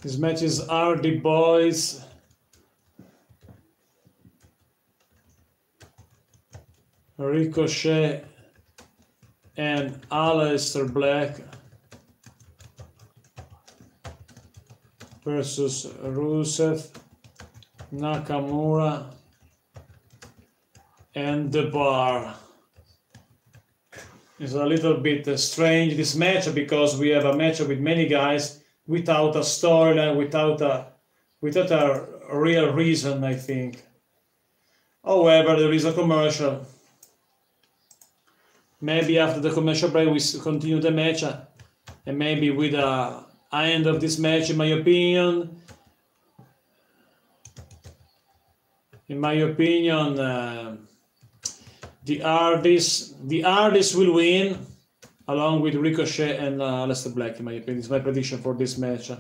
These matches are the boys. Ricochet and Aleister Black versus Rusev, Nakamura, and The Bar. It's a little bit strange, this match, because we have a match with many guys without a storyline, without a real reason, I think. However, there is a commercial. Maybe after the commercial break we continue the match, and maybe with the end of this match, in my opinion, the Hardys will win, along with Ricochet and Aleister Black. In my opinion, it's my prediction for this match.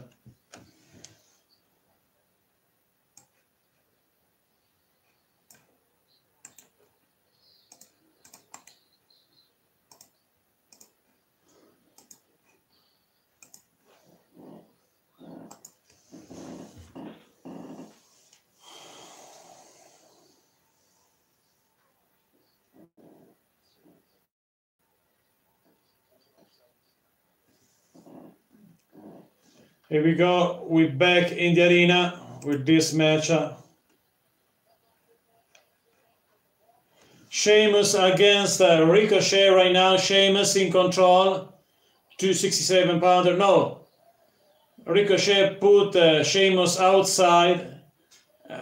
Here we go, we're back in the arena with this match. Sheamus against Ricochet right now. Sheamus in control, 267-pounder. No, Ricochet put Sheamus outside.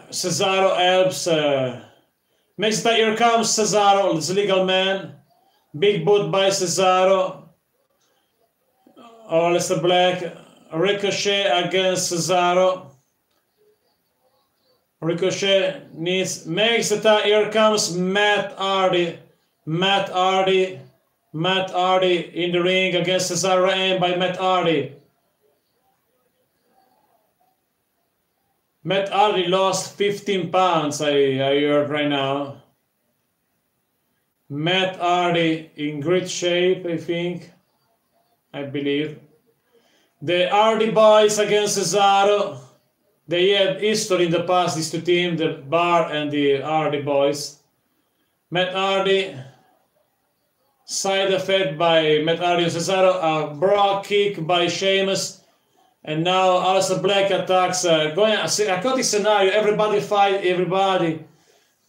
Cesaro helps. Makes that here comes Cesaro, this legal man. Big boot by Cesaro. Aleister Black. Ricochet against Cesaro. Ricochet makes the time. Here comes Matt Hardy. Matt Hardy in the ring against Cesaro, and by Matt Hardy. Matt Hardy lost 15 pounds, I heard right now. Matt Hardy in great shape, I believe. The Hardy Boys against Cesaro. They had history in the past, these two teams, the Bar and the Hardy Boys. Matt Hardy, side effect by Matt Hardy and Cesaro, a bra kick by Sheamus, and now Aleister Black attacks. Going a chaotic scenario, everybody fight everybody.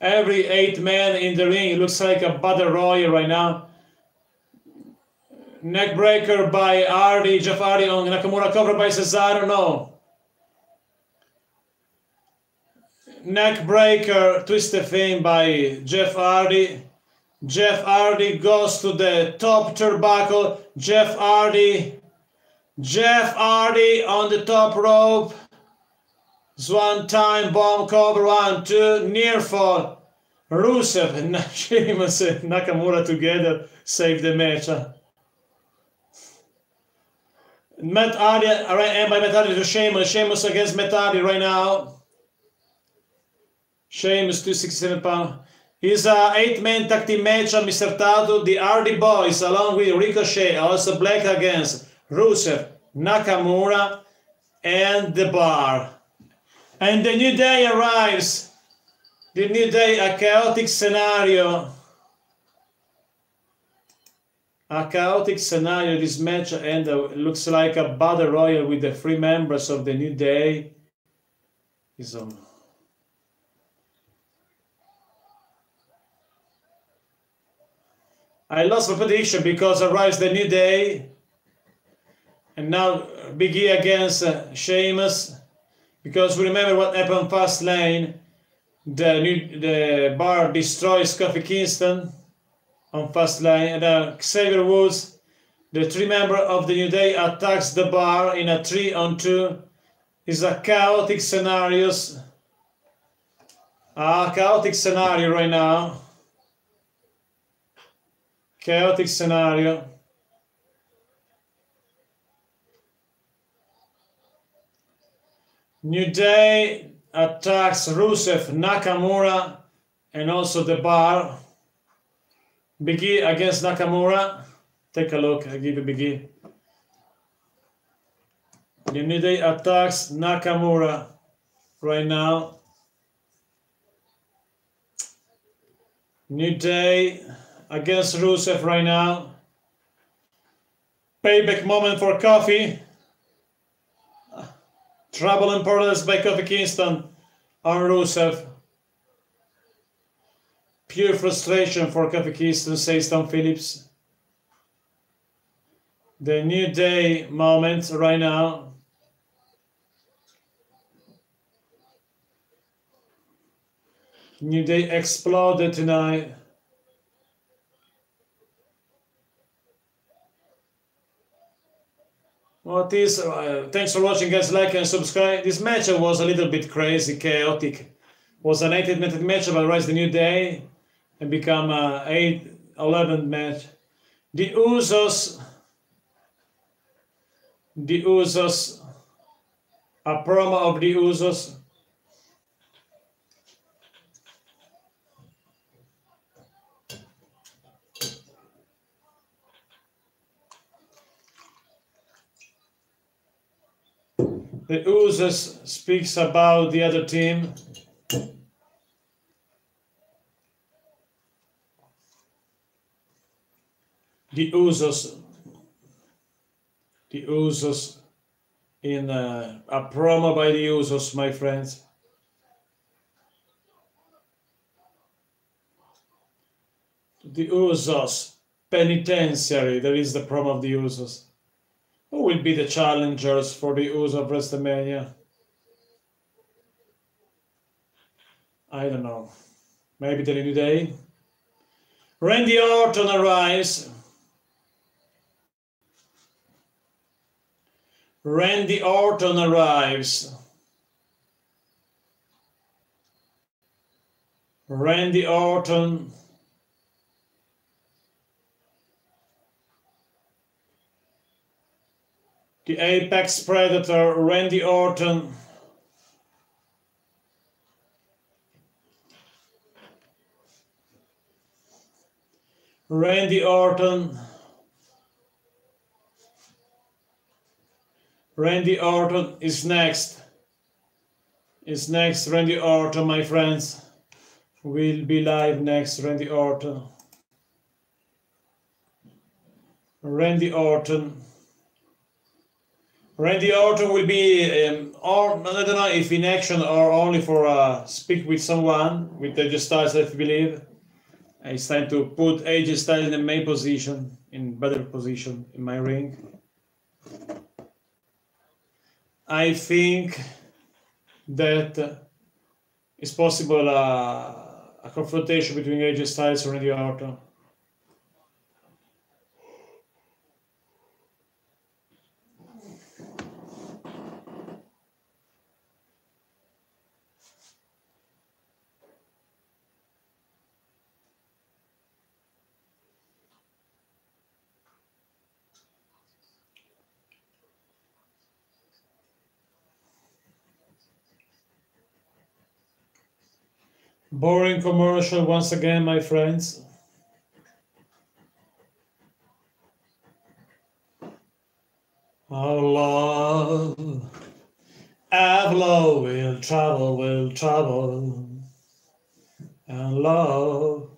Every 8 men in the ring, it looks like a battle royal right now. Neckbreaker by Hardy, Jeff Hardy on Nakamura, covered by Cesaro, no. Neckbreaker, twisted thing by Jeff Hardy. Jeff Hardy goes to the top turnbuckle. Jeff Hardy on the top rope. Swan-time bomb cover, 1, 2, near fall. Rusev and Sheamus and Nakamura together save the match. Matt Hardy, and by Matt Hardy to Sheamus against Matt Hardy right now. Sheamus, 267 pounds. It's a 8-man tag team match on Mr. Tattoo. The Hardy Boys, along with Ricochet, also Black against Rusev, Nakamura, and The Bar. And the New Day arrives. The New Day, a chaotic scenario. A chaotic scenario, this match, and looks like a battle royal with the 3 members of the New Day. I lost my prediction because arrives the New Day, and now Big E against Sheamus, because we remember what happened Fastlane. The Bar destroys Kofi Kingston on Fastlane, and Xavier Woods, the 3 member of the New Day, attacks the Bar in a 3-on-2. It's a chaotic scenario. A chaotic scenario right now. Chaotic scenario. New Day attacks Rusev, Nakamura, and also the Bar. Big E against Nakamura. Take a look, I give you Big E. The New Day attacks Nakamura right now. New Day against Rusev right now. Payback moment for Kofi. Trouble in Paradise by Kofi Kingston on Rusev. Pure frustration for Kofi Kingston, says Tom Phillips. The New Day moment right now. New Day exploded tonight. What is? Thanks for watching, guys. Like and subscribe. This match was a little bit crazy, chaotic. It was an 8-minute match, but Rise the New Day and become a 8-11 match. The Usos, a promo of the Usos. The Usos speaks about the other team. The Usos in a promo by the Usos, my friends. The Usos Penitentiary, that is the promo of the Usos. Who will be the challengers for the Usos of WrestleMania? I don't know. Maybe the New Day? Randy Orton arrives. Randy Orton arrives. Randy Orton. The Apex Predator, Randy Orton. Randy Orton. Randy Orton is next. Randy Orton, my friends. Will be live next, Randy Orton. Randy Orton. Randy Orton will be, or I don't know if in action or only for speak with someone, with AJ Styles, I believe. It's time to put AJ Styles in the main position, in better position in my ring. I think that it's possible a confrontation between AJ Styles and Randy Orton. Boring commercial once again, my friends. Our love, Avlo will travel, and love.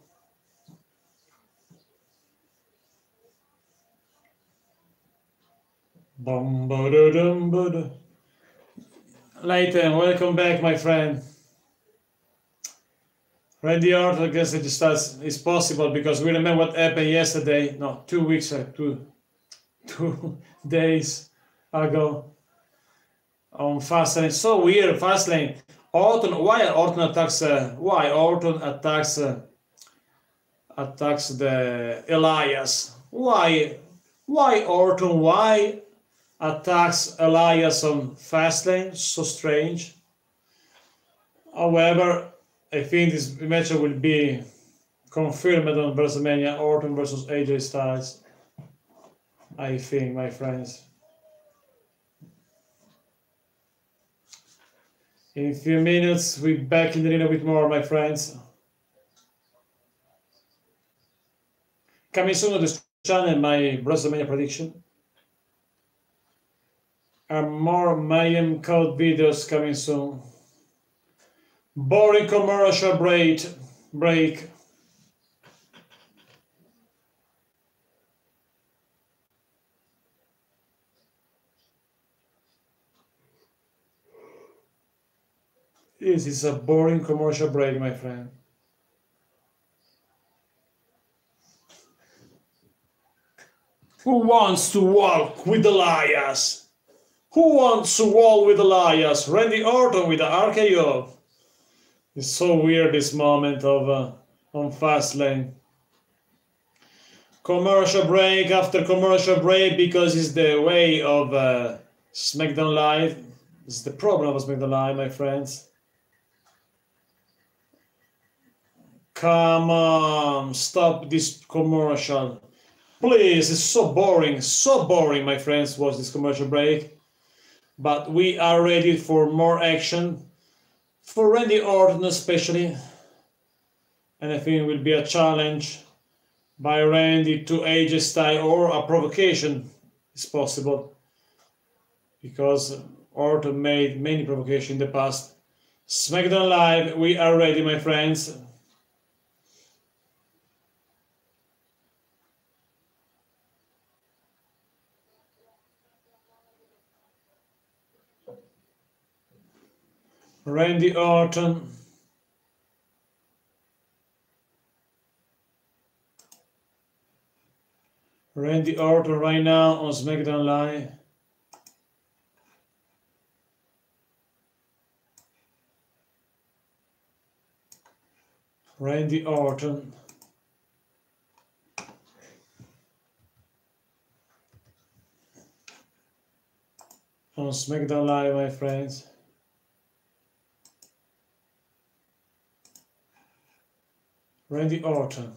Bum ba da dum ba da. Leighton, welcome back, my friend. Randy Orton against AJ Styles is possible because we remember what happened yesterday. No, 2 weeks, 2 days ago on Fastlane. So weird, Fastlane. Why Orton attacks the Elias? Why Orton attacks Elias on Fastlane? So strange. However, I think this match will be confirmed on WrestleMania, Orton versus AJ Styles. I think, my friends. In a few minutes, we're back in the arena with more, my friends. Coming soon on this channel, my WrestleMania prediction. And more Mayhem Code videos coming soon. Boring commercial break. This is a boring commercial break, my friend. Who wants to walk with Elias? Who wants to walk with Elias? Randy Orton with the RKO. It's so weird, this moment of on Fastlane. Commercial break after commercial break, because it's the way of SmackDown Live. It's the problem of SmackDown Live, my friends. Come on, stop this commercial. Please, it's so boring, my friends, was this commercial break. But we are ready for more action. For Randy Orton especially. And I think it will be a challenge by Randy to AJ Styles, or a provocation is possible. Because Orton made many provocations in the past. SmackDown Live, we are ready, my friends. Randy Orton. Randy Orton right now on SmackDown Live. Randy Orton. On SmackDown Live, my friends. Randy Orton.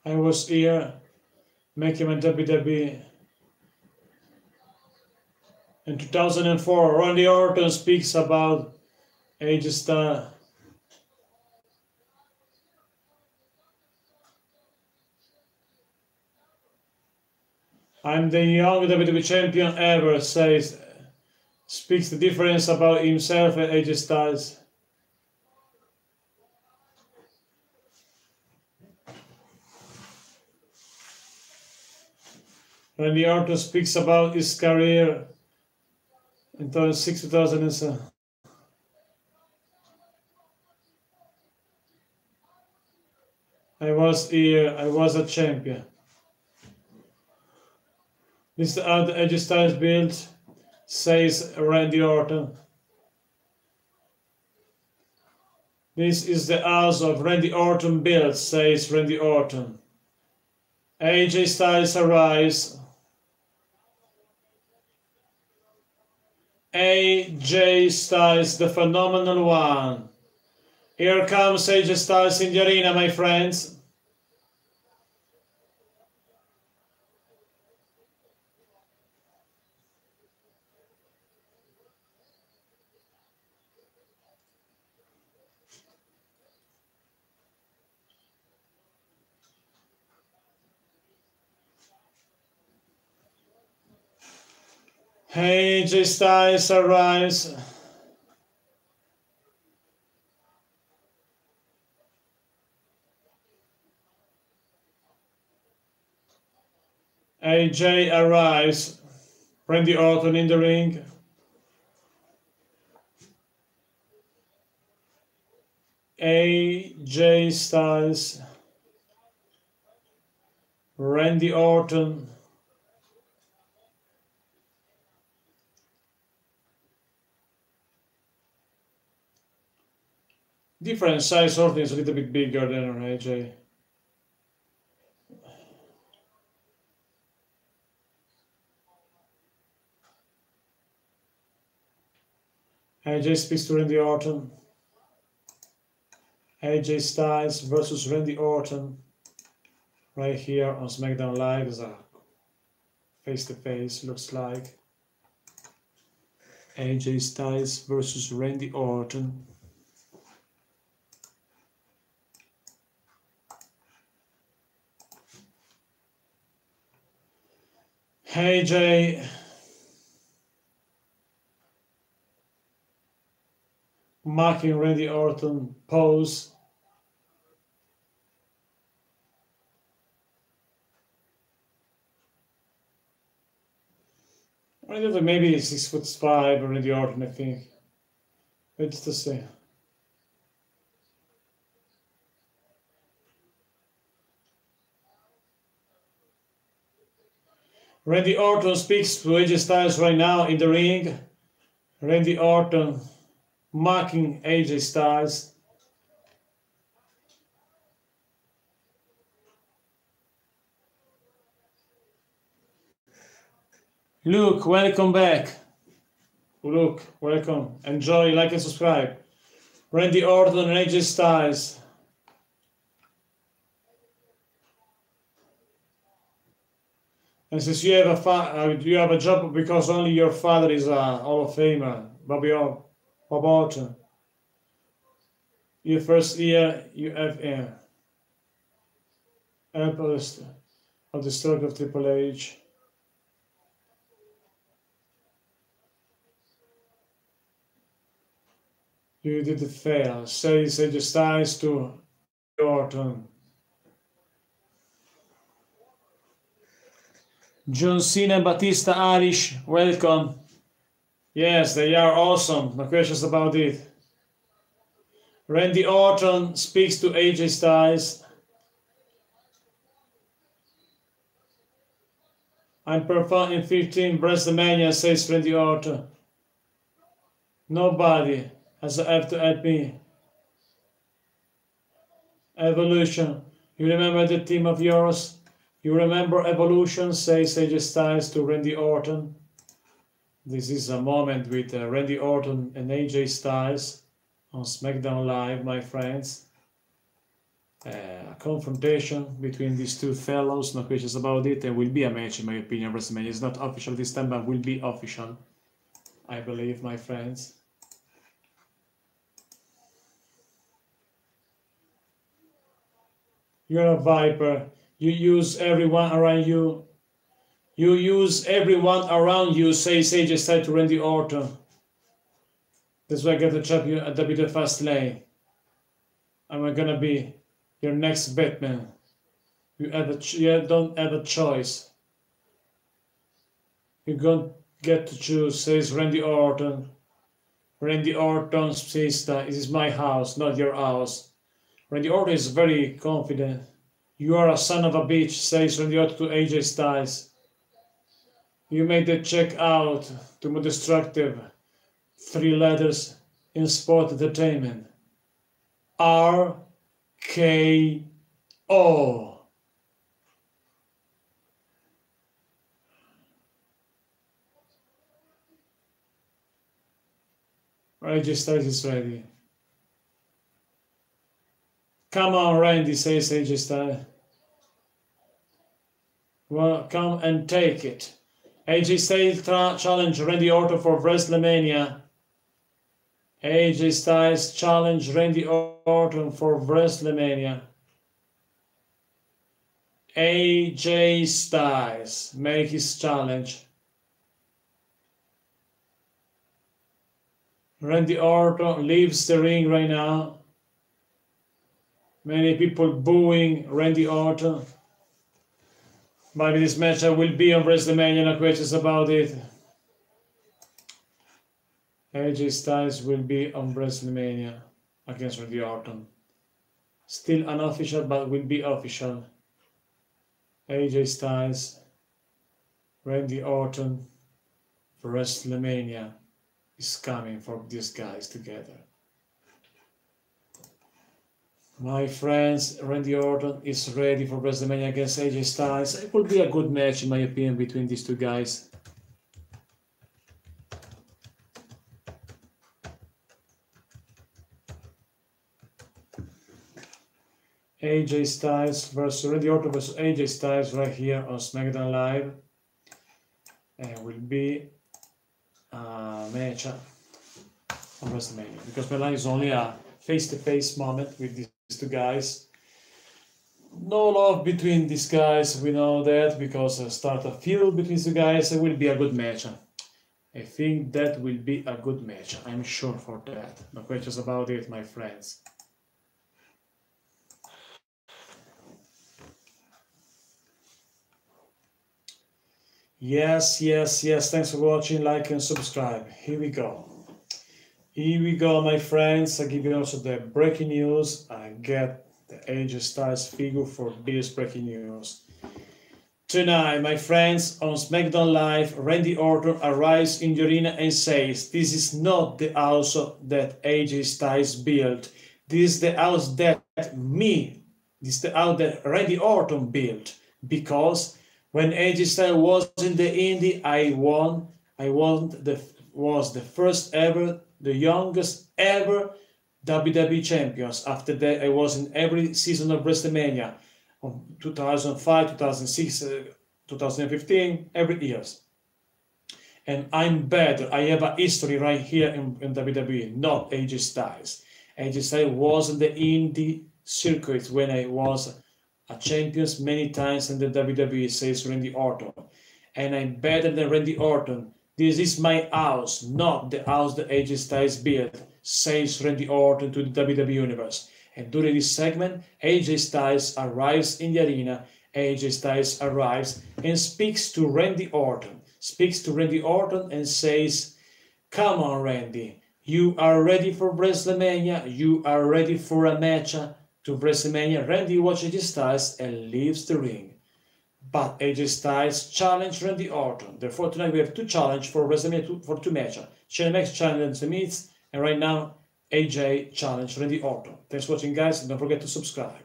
I was here making my WWE in 2004. Randy Orton speaks about AJ Styles. I'm the young WWE champion ever, speaks the difference about himself and AJ Styles. Randy Orton speaks about his career in 2006, 2007. I was here, I was a champion. This is how the AJ Styles built, says Randy Orton. This is the house of Randy Orton built, says Randy Orton. AJ Styles arrives. AJ Styles, the phenomenal one. Here comes AJ Styles in the arena, my friends. AJ Styles arrives. AJ arrives. Randy Orton in the ring. AJ Styles. Randy Orton. Different size. Orton is a little bit bigger than AJ. AJ speaks to Randy Orton. AJ Styles versus Randy Orton. Right here on SmackDown Live is a face-to-face, looks like. AJ Styles versus Randy Orton. AJ marking Randy Orton pose. Maybe 6'5" Randy Orton, I think. It's to say. Randy Orton speaks to AJ Styles right now in the ring. Randy Orton mocking AJ Styles. Luke, welcome back. Luke, welcome. Enjoy, like and subscribe. Randy Orton and AJ Styles. And since you have a job because only your father is a Hall of Famer, Bob Orton. Your first year, you have apples of the stroke of Triple H. You did it fail. Say AJ Styles to Orton. John Cena, Batista, Irish, welcome. Yes, they are awesome. No questions about it. Randy Orton speaks to AJ Styles. I'm performing 15 WrestleMania, says Randy Orton. Nobody has have to help me. Evolution. You remember the team of yours? You remember Evolution, says AJ Styles to Randy Orton. This is a moment with Randy Orton and AJ Styles on SmackDown Live, my friends. A confrontation between these two fellows, no questions about it. There will be a match, in my opinion. WrestleMania is not official this time, but will be official, I believe, my friends. You're a viper. You use everyone around you. You use everyone around you, says AJ Styles to Randy Orton. That's why I got to trap you at WWE Fastlane. I'm gonna be your next Batman. You don't have a choice. You're gonna get to choose, says Randy Orton. Randy Orton says that it is my house, not your house. Randy Orton is very confident. You are a son of a bitch, says Randy Orton to AJ Styles. You made the check out to more destructive 3 letters in sport entertainment. RKO. AJ Styles is ready. Come on, Randy, says AJ Styles. Well, come and take it. AJ Styles challenge Randy Orton for WrestleMania. AJ Styles challenge Randy Orton for WrestleMania. AJ Styles make his challenge. Randy Orton leaves the ring right now. Many people booing Randy Orton. But this match will be on WrestleMania, no questions about it. AJ Styles will be on WrestleMania against Randy Orton. Still unofficial, but will be official. AJ Styles, Randy Orton for WrestleMania is coming for these guys together. My friends, Randy Orton is ready for WrestleMania against AJ Styles. It will be a good match, in my opinion, between these two guys. AJ Styles versus Randy Orton versus AJ Styles right here on SmackDown Live. And will be a match on WrestleMania. Because my line is only a face-to-face moment with these two guys. No love between these guys, we know that, because I start a feud between the guys. It will be a good match. I think that will be a good match. I'm sure for that. No questions about it, my friends. Yes. Thanks for watching. Like and subscribe. Here we go. Here we go, my friends. I give you also the breaking news. I get the AJ Styles figure for this breaking news. Tonight, my friends, on SmackDown Live, Randy Orton arrives in the arena and says, "This is not the house that AJ Styles built. This is the house that this is the house that Randy Orton built. Because when AJ Styles was in the indie, was the first ever, the youngest ever WWE champions. After that, I was in every season of WrestleMania. 2005, 2006, 2015, every year. And I'm better. I have a history right here in WWE, not AJ Styles. AJ Styles was in the indie circuit when I was a champion many times in the WWE, says Randy Orton. And I'm better than Randy Orton. This is my house, not the house that AJ Styles built, says Randy Orton to the WWE Universe. And during this segment, AJ Styles arrives in the arena. AJ Styles arrives and speaks to Randy Orton. And says, "Come on, Randy. You are ready for WrestleMania. You are ready for a match to WrestleMania." Randy watches AJ Styles and leaves the ring. But AJ Styles challenged Randy Orton. Therefore, tonight we have two challenges for WrestleMania for two matches. Shane Max challenged The Miz, and right now, AJ challenged Randy Orton. Thanks for watching, guys, and don't forget to subscribe.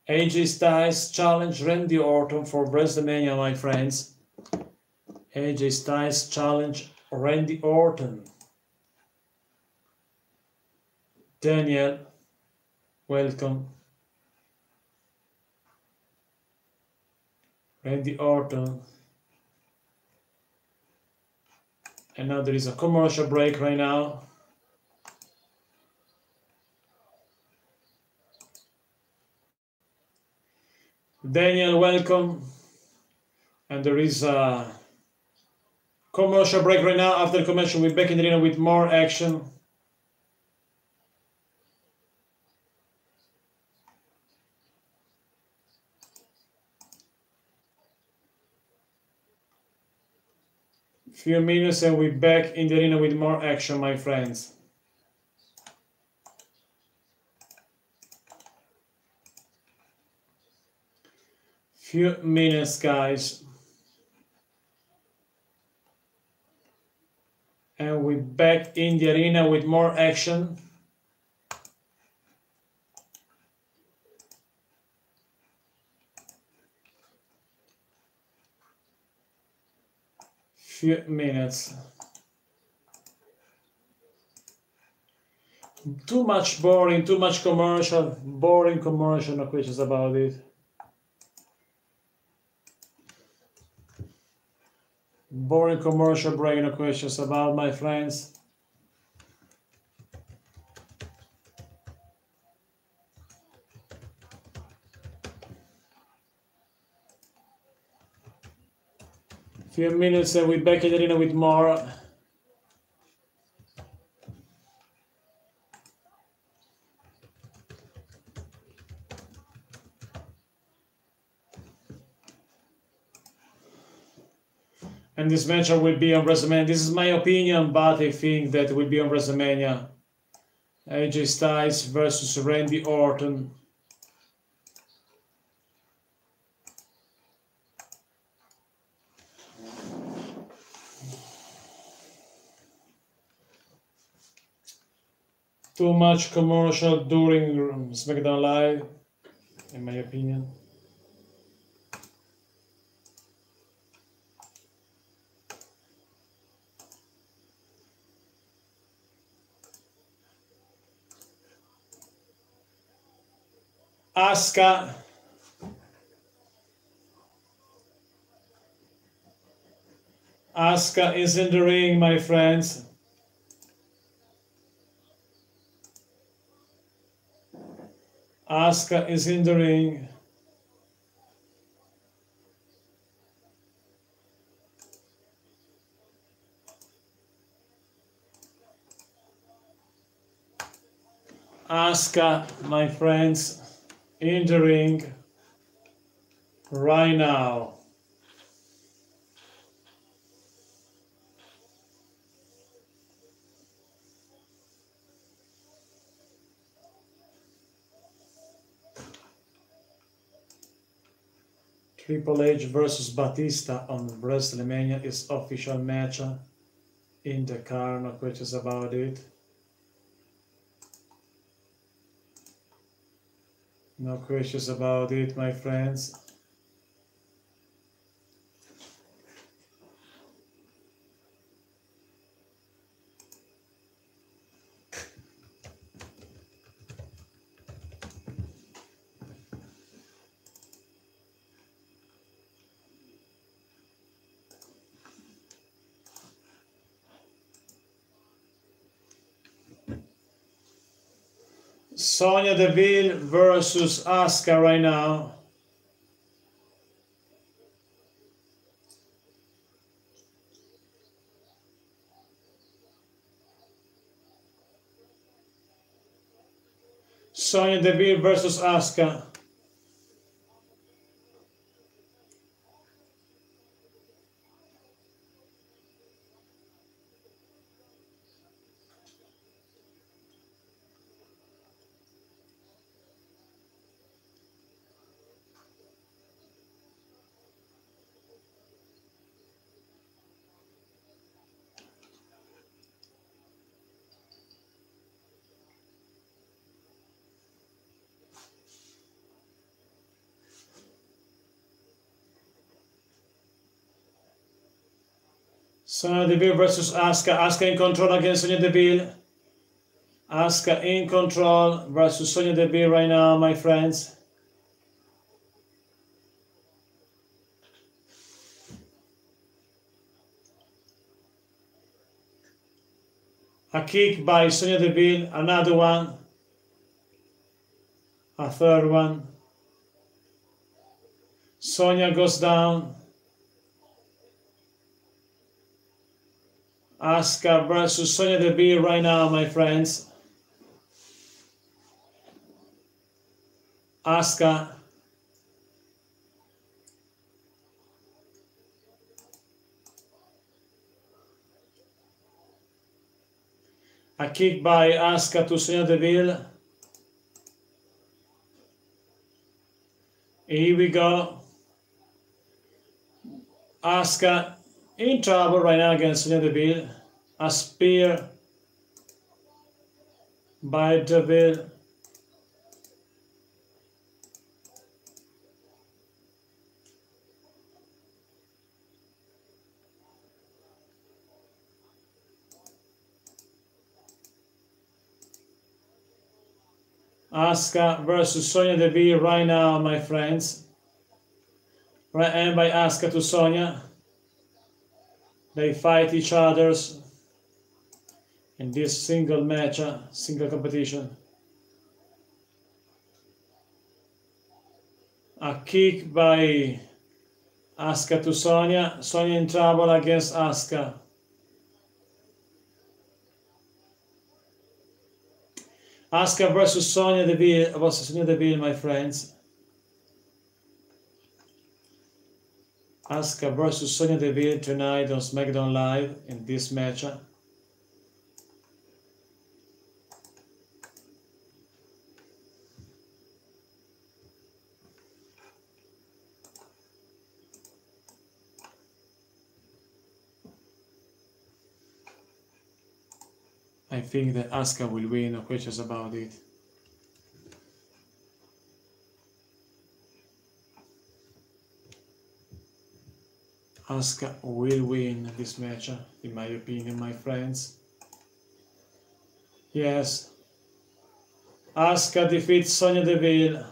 AJ Styles challenged Randy Orton for WrestleMania, my friends. AJ Styles challenged Randy Orton. Daniel, welcome. Randy Orton. And now there is a commercial break right now. Daniel, welcome. And there is a commercial break right now. After the commercial, we're back in the arena with more action. Few minutes and we're back in the arena with more action, my friends. Few minutes, guys. And we're back in the arena with more action. Few minutes. Too much boring, too much commercial, boring commercial, no questions about it. Boring commercial break, no questions about, my friends. Few minutes and we're back in the arena with more. And this match will be on WrestleMania. This is my opinion, but I think that it will be on WrestleMania. AJ Styles versus Randy Orton. Too much commercial during SmackDown Live, in my opinion. Asuka is in the ring, my friends. Asuka is in the ring. Asuka, my friends, in the ring right now. Triple H versus Batista on WrestleMania is official match in the car, no questions about it. No questions about it, my friends. Sonya Deville versus Asuka right now. Sonya Deville versus Asuka. Sonya Deville versus Asuka. Asuka in control against Sonya Deville. Asuka in control versus Sonya Deville right now, my friends. A kick by Sonya Deville, another one. A third one. Sonya goes down. Asuka versus Sonya Deville right now, my friends. Asuka. A kick by Asuka to Sonya Deville. Here we go. Asuka in trouble right now against Sonya Deville. A spear by Deville. Asuka versus Sonya Deville right now, my friends. Right hand by Asuka to Sonya. They fight each other in this single match, single competition. A kick by Asuka to Sonya. Sonya in trouble against Asuka. Asuka versus Sonya Deville, my friends. Asuka versus Sonya Deville tonight on SmackDown Live in this match. I think that Asuka will win, no questions about it. Asuka will win this match, in my opinion, my friends. Yes. Asuka defeats Sonya Deville.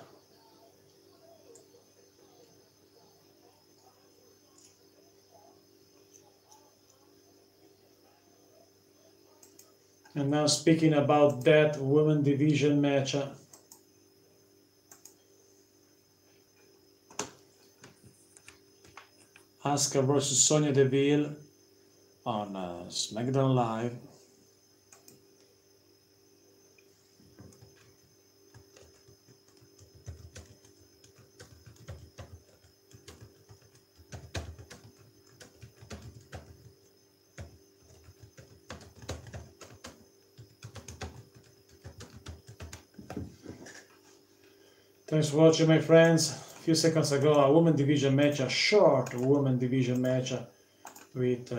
And now speaking about that women division match. Asuka versus Sonya Deville on SmackDown Live. Thanks for watching, my friends. few seconds ago a women division match, a short women division match with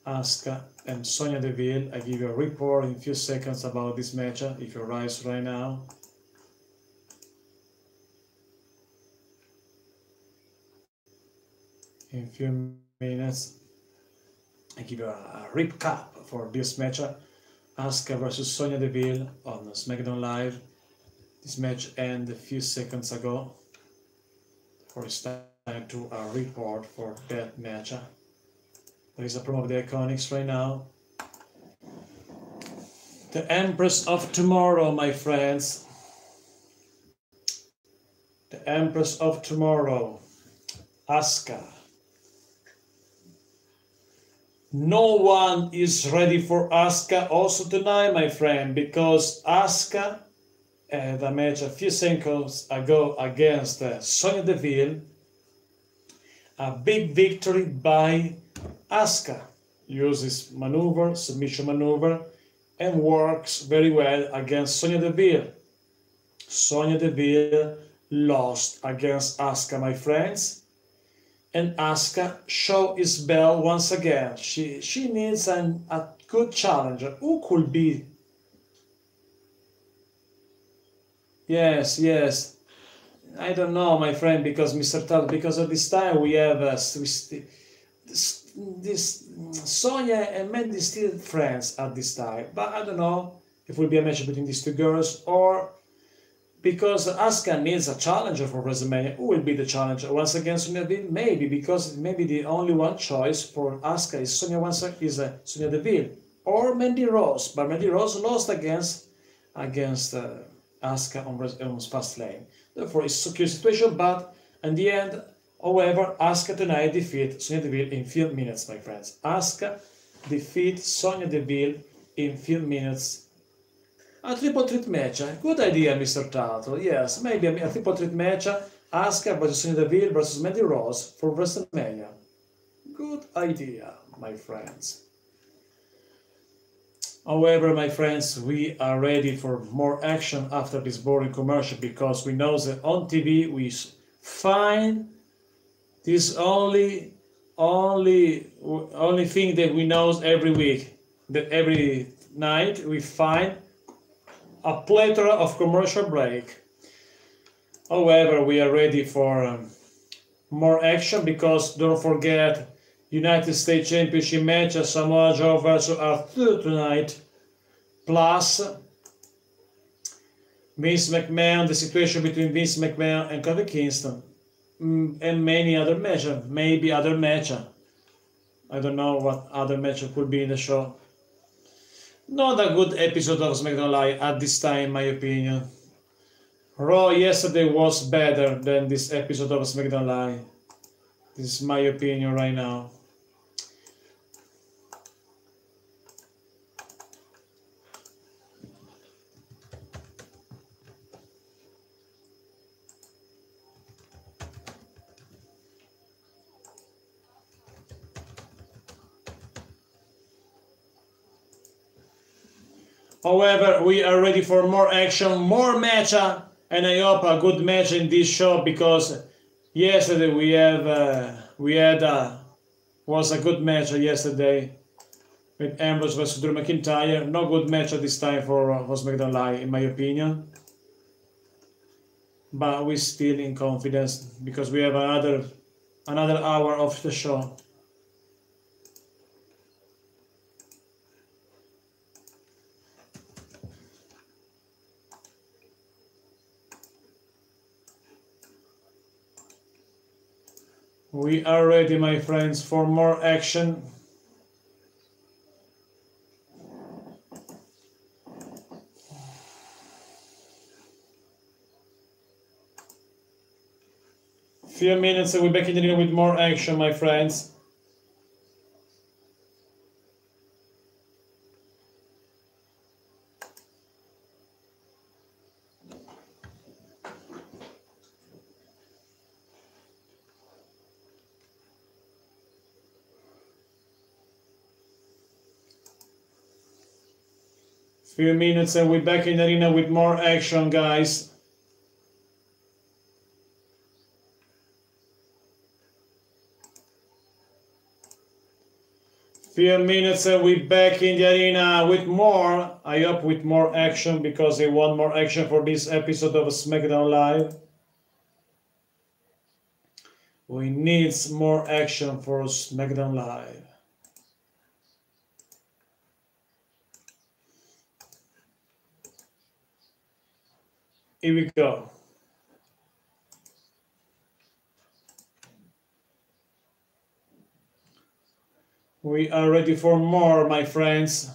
Asuka and Sonya Deville. I give you a report in a few seconds about this match if you rise right now. In a few minutes, I give you a recap for this match. Asuka versus Sonya Deville on SmackDown Live. This match ended a few seconds ago. For it's time to a report for that match. There is a promo of the Iconics right now. The Empress of Tomorrow, my friends. The Empress of Tomorrow, Asuka. No one is ready for Asuka also tonight, my friend, because Asuka had a match a few seconds ago against Sonya Deville. A big victory by Asuka. Uses maneuver, submission maneuver, and works very well against Sonya Deville. Sonya Deville lost against Asuka, my friends. And Asuka show his bell once again. She needs a good challenger. Who could be? Yes. I don't know, my friend, because Mr. Tal, because at this time we have this Sonya and Mandy still friends at this time. But I don't know if it will be a match between these two girls or because Asuka needs a challenger for WrestleMania. Who will be the challenger? Once again, Sonya Deville? Maybe, because maybe the only one choice for Asuka is Sonya Deville or Mandy Rose. But Mandy Rose lost against Asuka on Fastlane. Therefore, it's a secure situation, but in the end, however, Asuka tonight defeats Sonya Deville in few minutes, my friends. Asuka defeats Sonya Deville in few minutes. A triple threat match. Good idea, Mr. Turtle. Yes, maybe a triple threat match. Asuka versus Sonya Deville versus Mandy Rose for WrestleMania. Good idea, my friends. However, my friends, we are ready for more action after this boring commercial because we know that on TV we find this only thing that we know every week, that every night we find a plethora of commercial break. However, we are ready for more action because don't forget United States Championship match, Samoa Joe versus Arthur tonight, plus Vince McMahon, the situation between Vince McMahon and Kofi Kingston, and many other matches, maybe other matches. I don't know what other matches could be in the show. Not a good episode of SmackDown Live at this time, in my opinion. Raw yesterday was better than this episode of SmackDown Live. This is my opinion right now. However, we are ready for more action, more match, and I hope a good match in this show because yesterday was a good match yesterday with Ambrose versus Drew McIntyre. No good match at this time for SmackDown Live, in my opinion. But we're still in confidence because we have another hour of the show. We are ready, my friends, for more action. Few minutes and we're back in the ring with more action, my friends. Few minutes and we're back in the arena with more action, guys. Few minutes and we're back in the arena with more, I hope with more action, because I want more action for this episode of SmackDown Live. We need more action for SmackDown Live. Here we go. We are ready for more, my friends.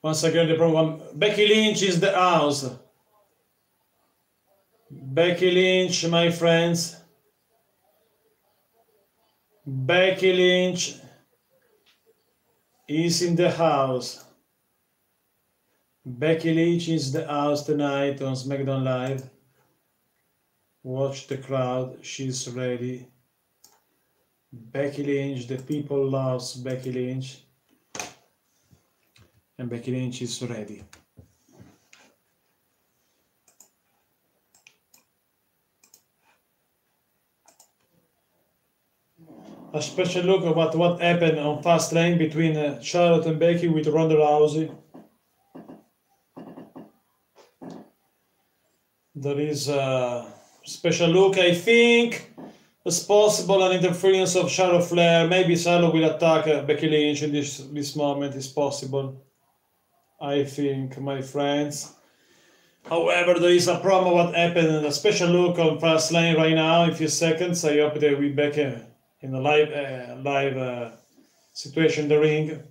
Once again, the program. Becky Lynch is the house. Becky Lynch, my friends. Becky Lynch is in the house. Becky Lynch is the house tonight on SmackDown Live. Watch the crowd. She's ready. Becky Lynch. The people loves Becky Lynch. And Becky Lynch is ready. A special look at what happened on Fastlane between Charlotte and Becky with Ronda Rousey. There is a special look. I think it's possible an interference of Charlotte Flair. Maybe Charlotte will attack Becky Lynch in this moment. It's possible. I think, my friends. However, there is a promo what happened, a special look on Fastlane right now. In a few seconds, I hope they will be back in a live situation in the ring.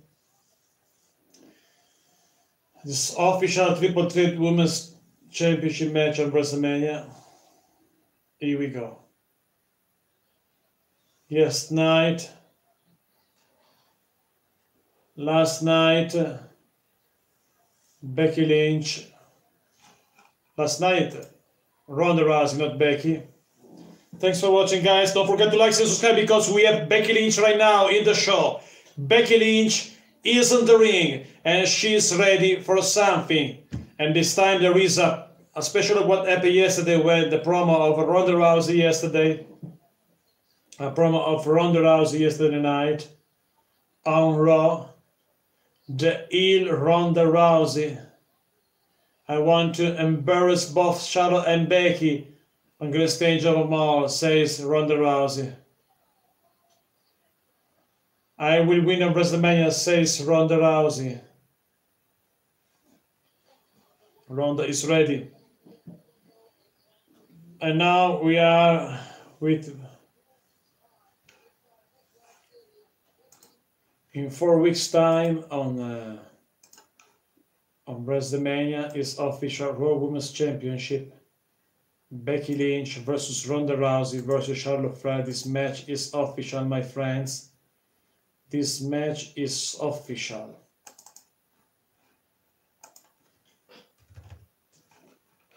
This official Triple Threat Women's Championship match on WrestleMania. Here we go. Last night, Becky Lynch. Last night, Ronda Rousey, not Becky. Thanks for watching, guys. Don't forget to like and subscribe, because we have Becky Lynch right now in the show. Becky Lynch is in the ring and she's ready for something. And this time there is a special of what happened yesterday with the promo of Ronda Rousey yesterday. A promo of Ronda Rousey yesterday night on Raw. The heel Ronda Rousey. I want to embarrass both Charlotte and Becky on the stage of a mall, says Ronda Rousey. I will win on WrestleMania, says Ronda Rousey. Ronda is ready. And now we are with... in 4 weeks' time on WrestleMania is official Raw Women's Championship. Becky Lynch versus Ronda Rousey versus Charlotte Flair. This match is official, my friends. This match is official.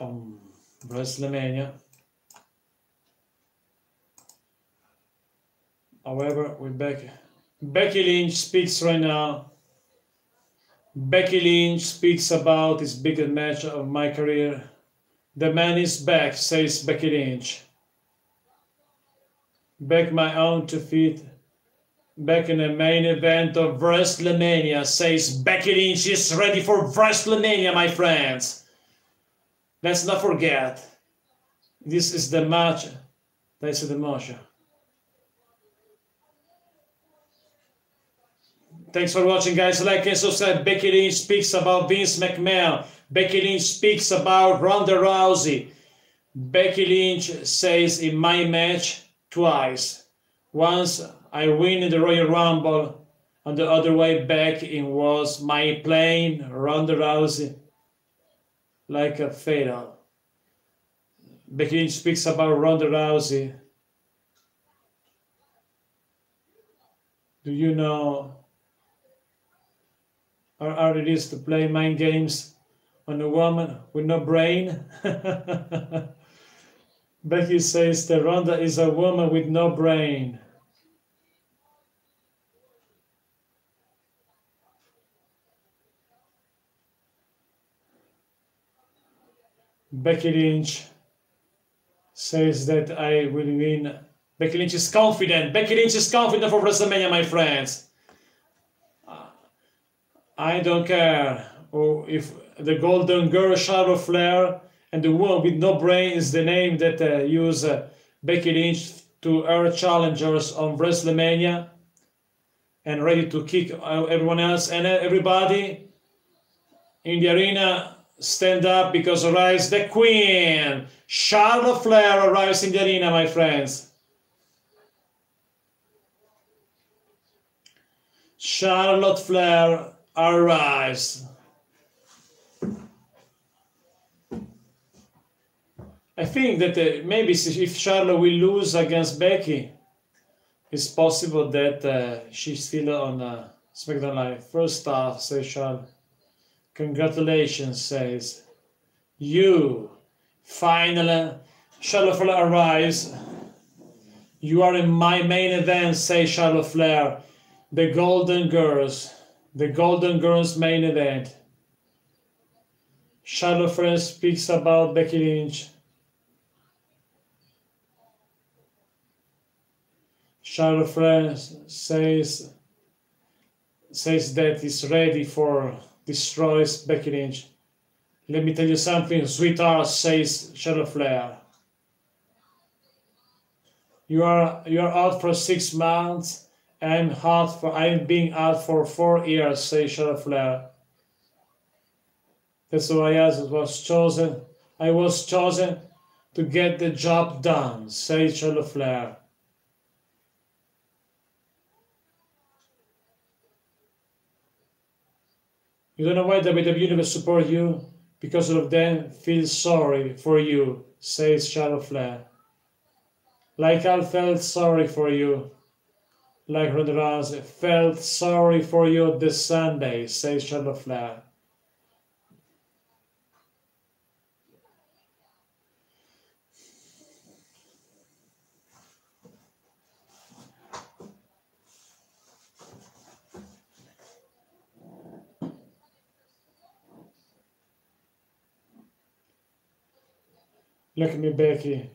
On WrestleMania. However, we're back. Becky Lynch speaks right now. Becky Lynch speaks about this biggest match of my career. The man is back, says Becky Lynch. Back my own to feet. Back in the main event of WrestleMania, says Becky Lynch is ready for WrestleMania, my friends. Let's not forget, this is the match. This is the match. Thanks for watching, guys. Like and subscribe. Becky Lynch speaks about Vince McMahon. Becky Lynch speaks about Ronda Rousey. Becky Lynch says, in my match, twice. Once I win in the Royal Rumble, and the other way back it was my plane, Ronda Rousey, like a fatal. Becky Lynch speaks about Ronda Rousey. Do you know how hard it is to play mind games on a woman with no brain? Becky says that Ronda is a woman with no brain. Becky Lynch says that I will win. Becky Lynch is confident. Becky Lynch is confident for WrestleMania, my friends. I don't care if the Golden Girl, Charlotte Flair, and the woman with no brain is the name that use Becky Lynch to her challengers on WrestleMania and ready to kick everyone else. And everybody in the arena stand up because arrives the Queen. Charlotte Flair arrives in the arena, my friends. Charlotte Flair arrives. I think that maybe if Charlotte will lose against Becky, it's possible that she's still on SmackDown Live. First off, says Charlotte, congratulations, says you. Finally, Charlotte Flair arrives. You are in my main event, says Charlotte Flair. The Golden Girls main event. Charlotte Flair speaks about Becky Lynch. Charlotte Flair says that he's ready for destroys Becky Lynch. Let me tell you something, sweetheart, says Charlotte Flair. You are out for 6 months. I'm being out for 4 years, says Charlotte Flair. That's why I was chosen. I was chosen to get the job done, says Charlotte Flair. You don't know why WWE never support you? Because of them feel sorry for you, says Charlotte Flair. Like I felt sorry for you. Like Ronda Rousey felt sorry for you this Sunday, says Charlotte Flair. Look at me, Becky.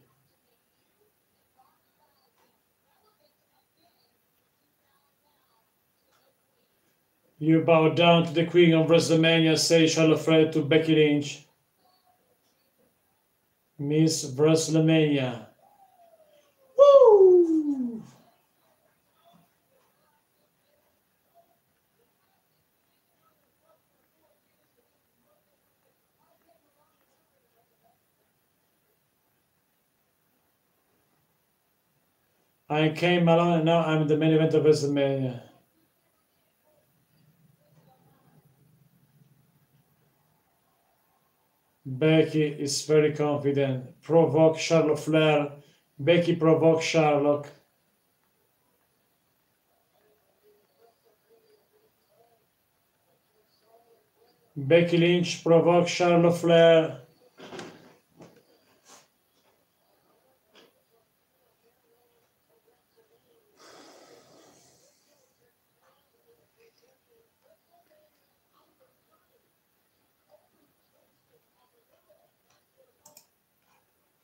You bow down to the Queen of WrestleMania, says Charlotte Flair to Becky Lynch. Miss WrestleMania. Woo! I came along and now I'm the main event of WrestleMania. Becky is very confident. Provoke Charlotte Flair. Becky provokes Charlotte. Becky Lynch provokes Charlotte Flair.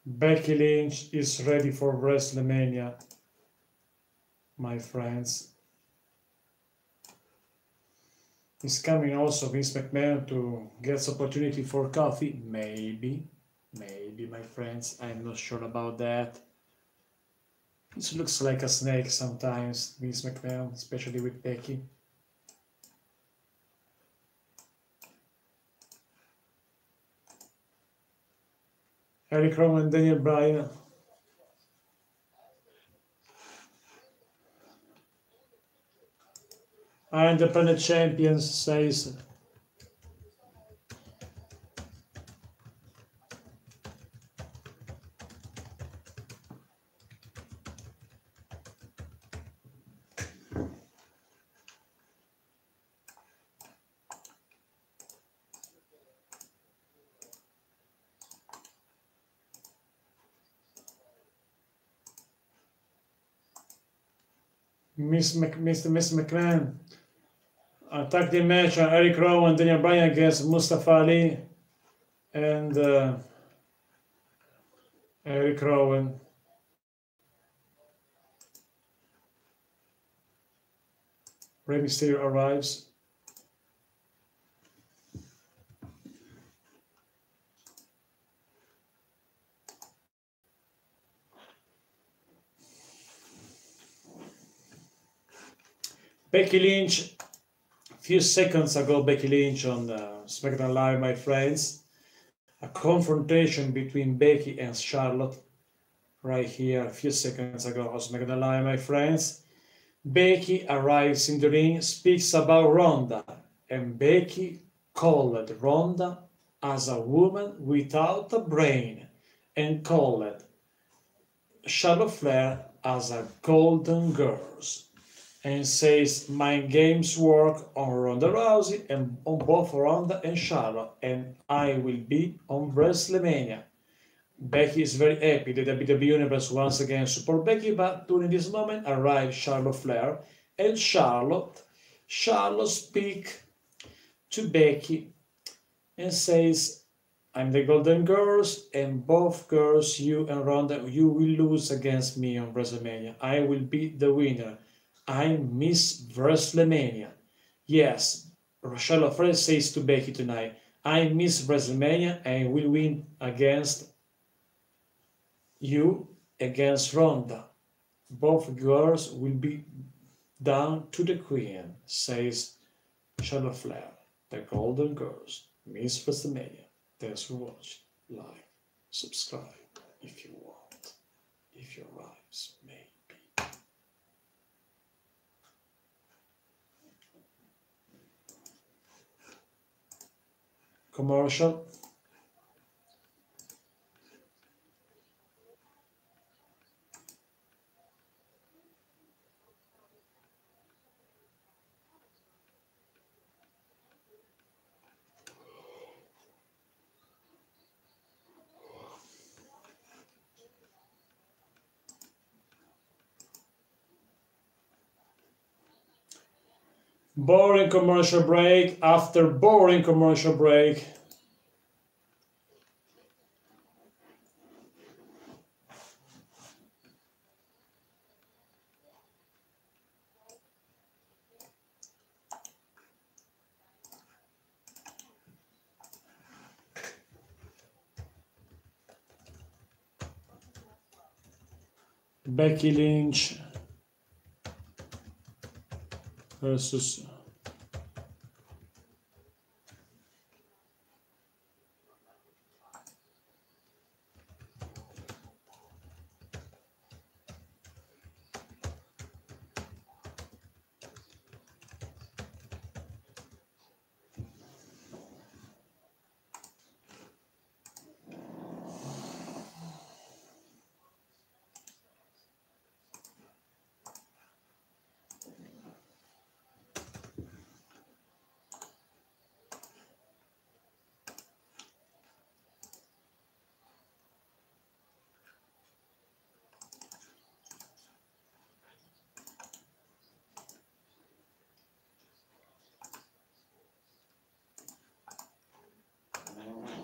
Becky Lynch is ready for WrestleMania, my friends. He's coming also Vince McMahon to get opportunity for coffee. Maybe, my friends. I'm not sure about that. This looks like a snake sometimes, Vince McMahon, especially with Becky. Eric Rowan and Daniel Bryan. Are independent champions, says Mr. McMahon. Tag team match, Eric Rowan and Daniel Bryan against Mustafa Ali and Eric Rowan. Rey Mysterio arrives. Becky Lynch, a few seconds ago, Becky Lynch on SmackDown Live, my friends. A confrontation between Becky and Charlotte right here a few seconds ago on SmackDown Live, my friends. Becky arrives in the ring, speaks about Ronda, and Becky called Ronda as a woman without a brain and called Charlotte Flair as a golden girls and says mind games work on Ronda Rousey and on both Ronda and Charlotte, and I will be on WrestleMania. Becky is very happy the WWE Universe once again support Becky, but during this moment arrives Charlotte Flair, and Charlotte speak to Becky and says, I'm the Golden Girls, and both girls, you and Ronda, you will lose against me on WrestleMania. I will be the winner. I miss WrestleMania. Yes, Charlotte Flair says to Becky tonight, I miss WrestleMania and will win against you, against Ronda. Both girls will be down to the Queen, says Charlotte Flair. The Golden Girls miss WrestleMania. Thanks for watching. Like, subscribe if you want. If your rhymes maybe. Commercial. Boring commercial break after boring commercial break. Becky Lynch versus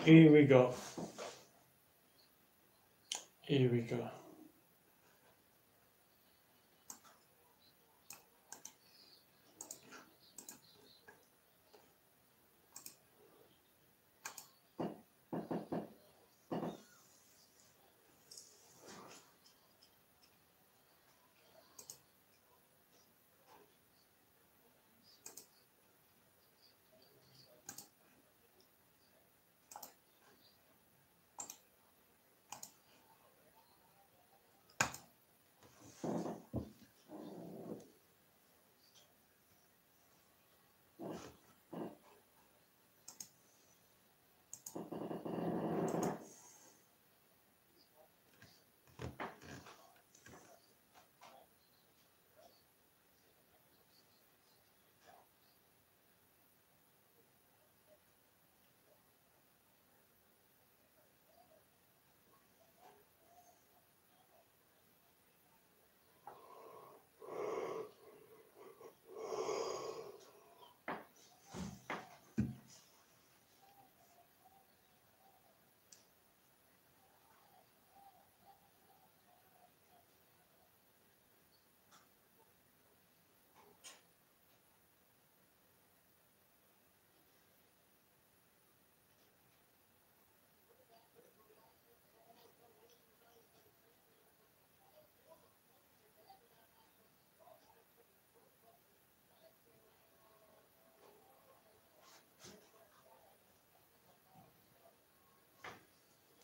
here we go. Here we go.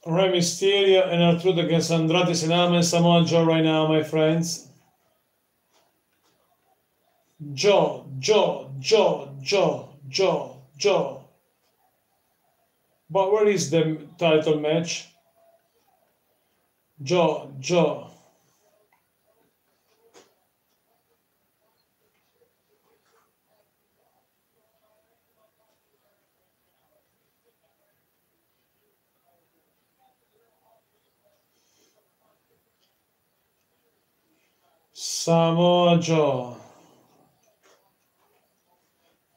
Rey Mysterio and R-Truth against Andrade Cien and Samoa Joe right now, my friends. Joe. But where is the title match? Joe. Samoa Joe.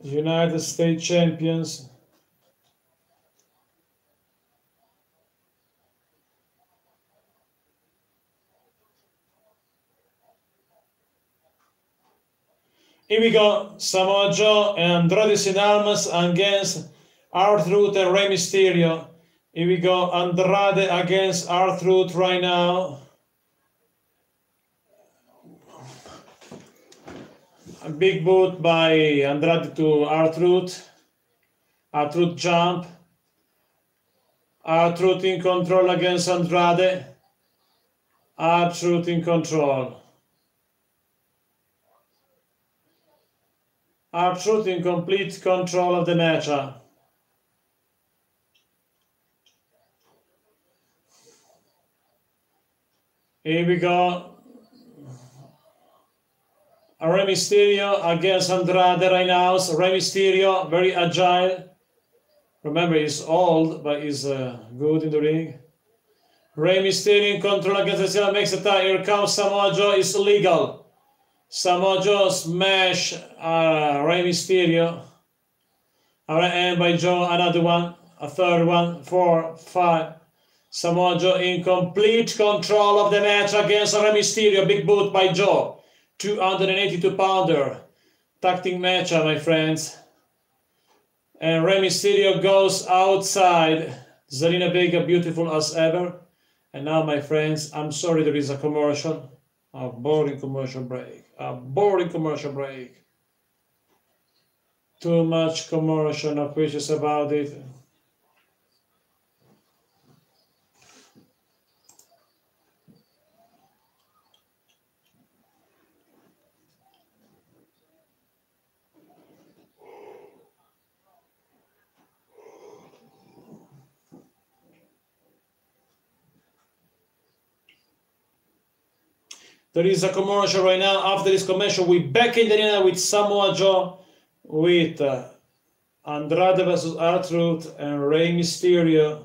United States champions. Here we go, Samoa Joe and Andrade Cien against R-Truth and Rey Mysterio. Here we go, Andrade against R-Truth right now. A big boot by Andrade to R-Truth. R-Truth jump. R-Truth in control against Andrade. R-Truth in control. R-Truth in complete control of the match. Here we go. Rey Mysterio against Andrade right now. So Rey Mysterio, very agile. Remember, he's old, but he's good in the ring. Rey Mysterio in control against Cien makes a tie. Here comes Samoa Joe. It's illegal. Samoa Joe smash Rey Mysterio. Alright, and by Joe, another one, a third one, 4, 5. Samoa Joe in complete control of the match against Rey Mysterio. Big boot by Joe. 282-pounder. Tag team match, my friends. And Rey Mysterio goes outside. Zelina Vega, beautiful as ever. And now, my friends, I'm sorry there is a commercial. A boring commercial break. A boring commercial break. Too much commercial, no questions about it. There is a commercial right now. After this commercial, we're back in the arena with Samoa Joe, with Andrade versus R-Truth and Rey Mysterio.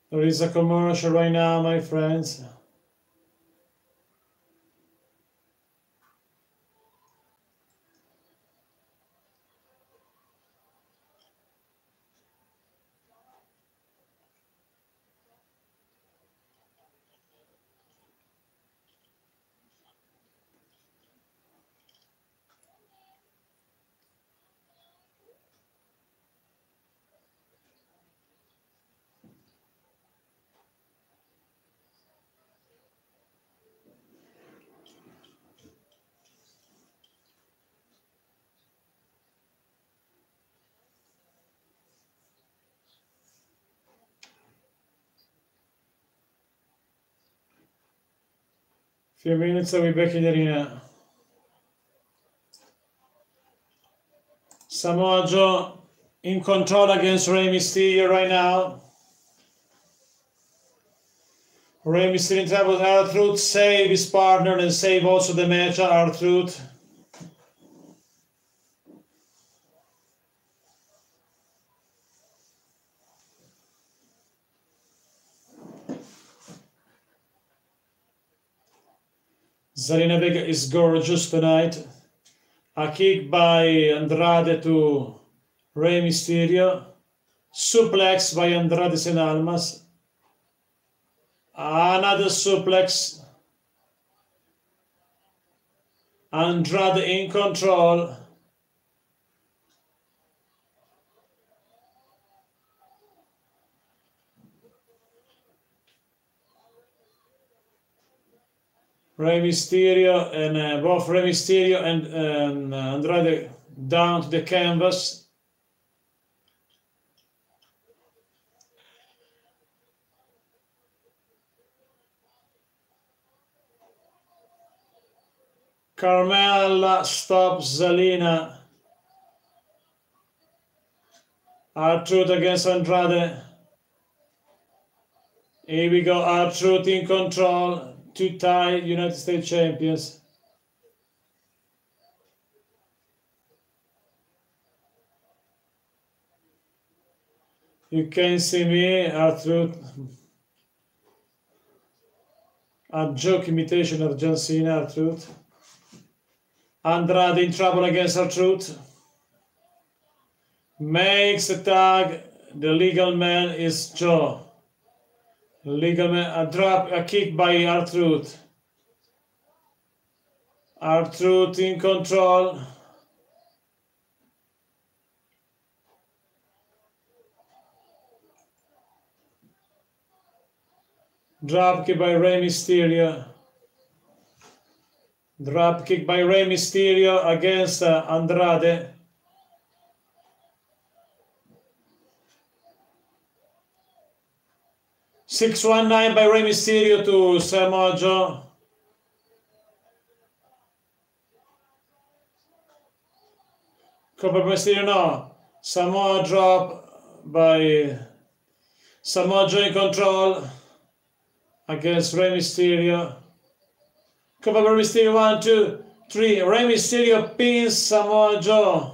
There is a commercial right now, my friends. Few minutes and we're back in the arena. Samoa Joe in control against Rey Mysterio right now. Rey Mysterio in trouble with R-Truth, save his partner and save also the match, R-Truth. Zelina Vega is gorgeous tonight. A kick by Andrade to Rey Mysterio. Suplex by Andrade Cien. Another suplex. Andrade in control. Rey Mysterio and both Rey Mysterio and Andrade down to the canvas. Carmella stops Zelina. R-Truth against Andrade. Here we go, R-Truth in control to tie United States champions. You can see me, R-Truth. A joke imitation of John Cena, R-Truth. Andrade in trouble against R-Truth. Makes a tag. The legal man is Joe. Legal man, a kick by R-Truth. R-Truth in control. Dropkick by Rey Mysterio. Dropkick by Rey Mysterio against Andrade. $619 by Rey Mysterio to Samoa Joe. Cover Mysterio, no. Samoa drop by Samoa Joe in control against Rey Mysterio. Cover Rey Mysterio, 1, 2, 3. Rey Mysterio pins Samoa Joe.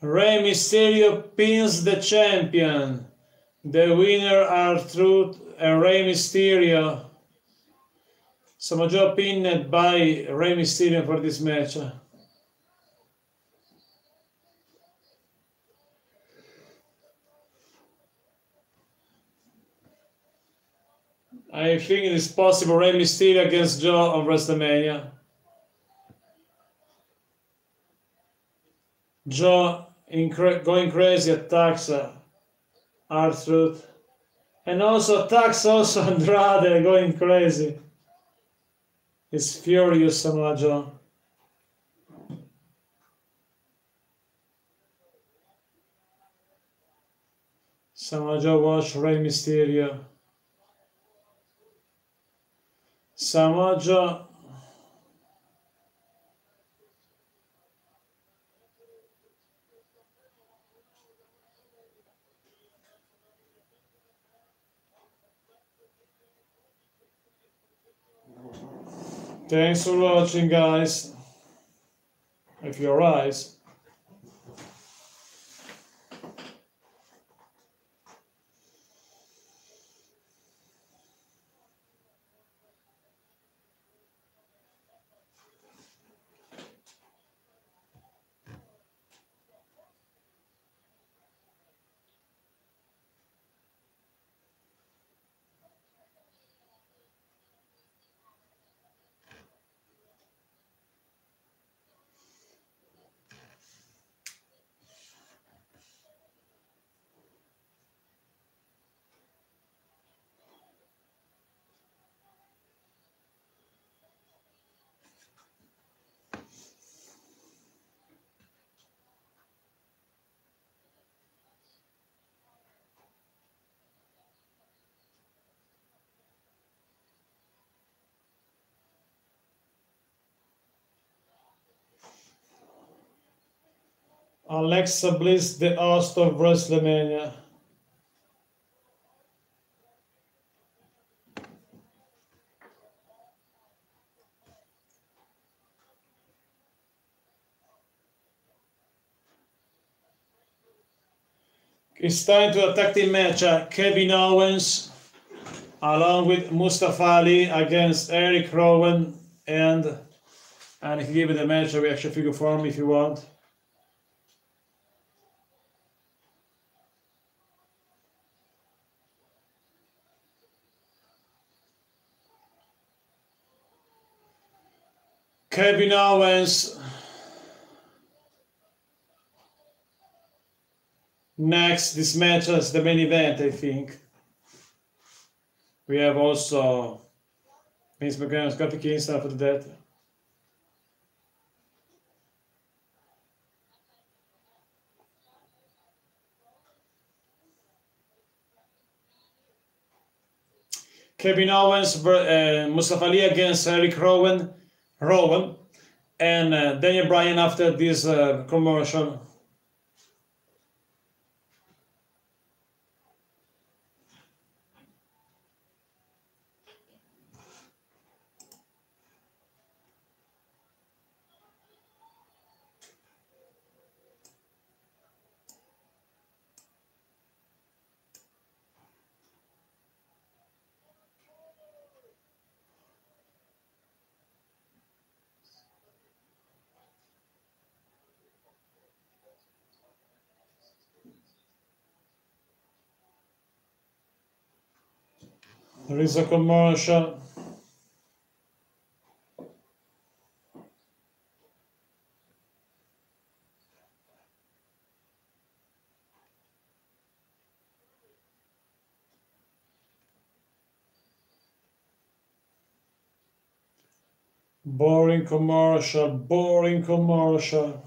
Rey Mysterio pins the champion. The winner are R-Truth and Rey Mysterio. Samoa Joe pinned by Rey Mysterio for this match. I think it is possible Rey Mysterio against Joe on WrestleMania. Joe going crazy attacks R-Truth. And also attacks Andrade going crazy. He's furious, Samoa Joe. Samoa Joe watch Rey Mysterio. Samoa Joe. Thanks for watching, guys. If you rise. Alexa Bliss, the host of WrestleMania. It's time to attack the match. Kevin Owens along with Mustafa Ali against Eric Rowan, and you can give it a match a reaction figure form if you want. Kevin Owens. Next, this match is the main event, I think. We have also Vince McMahon, Scotty Kingston after that. Kevin Owens, Mustafa Ali against Eric Rowan, and Daniel Bryan after this commercial. There is a commercial. Boring commercial, boring commercial.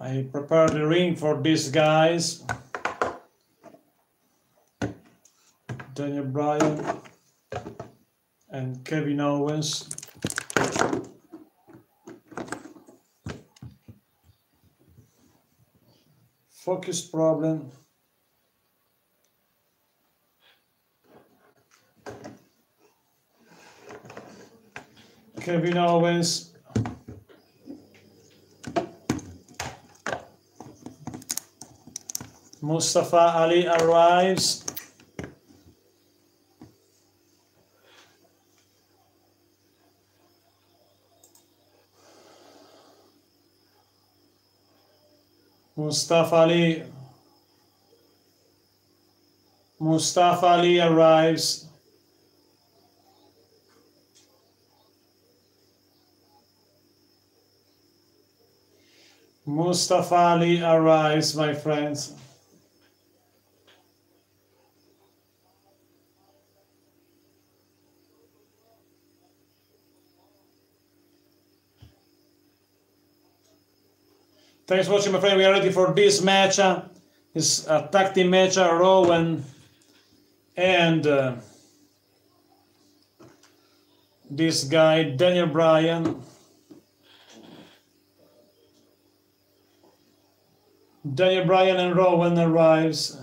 I prepared the ring for these guys. Daniel Bryan and Kevin Owens. Focus problem. Kevin Owens. Mustafa Ali arrives. Mustafa Ali arrives. Mustafa Ali arrives, my friends. Thanks for watching, my friend. We are ready for this match. It's a tag team match, Rowan and this guy, Daniel Bryan. Daniel Bryan and Rowan arrives.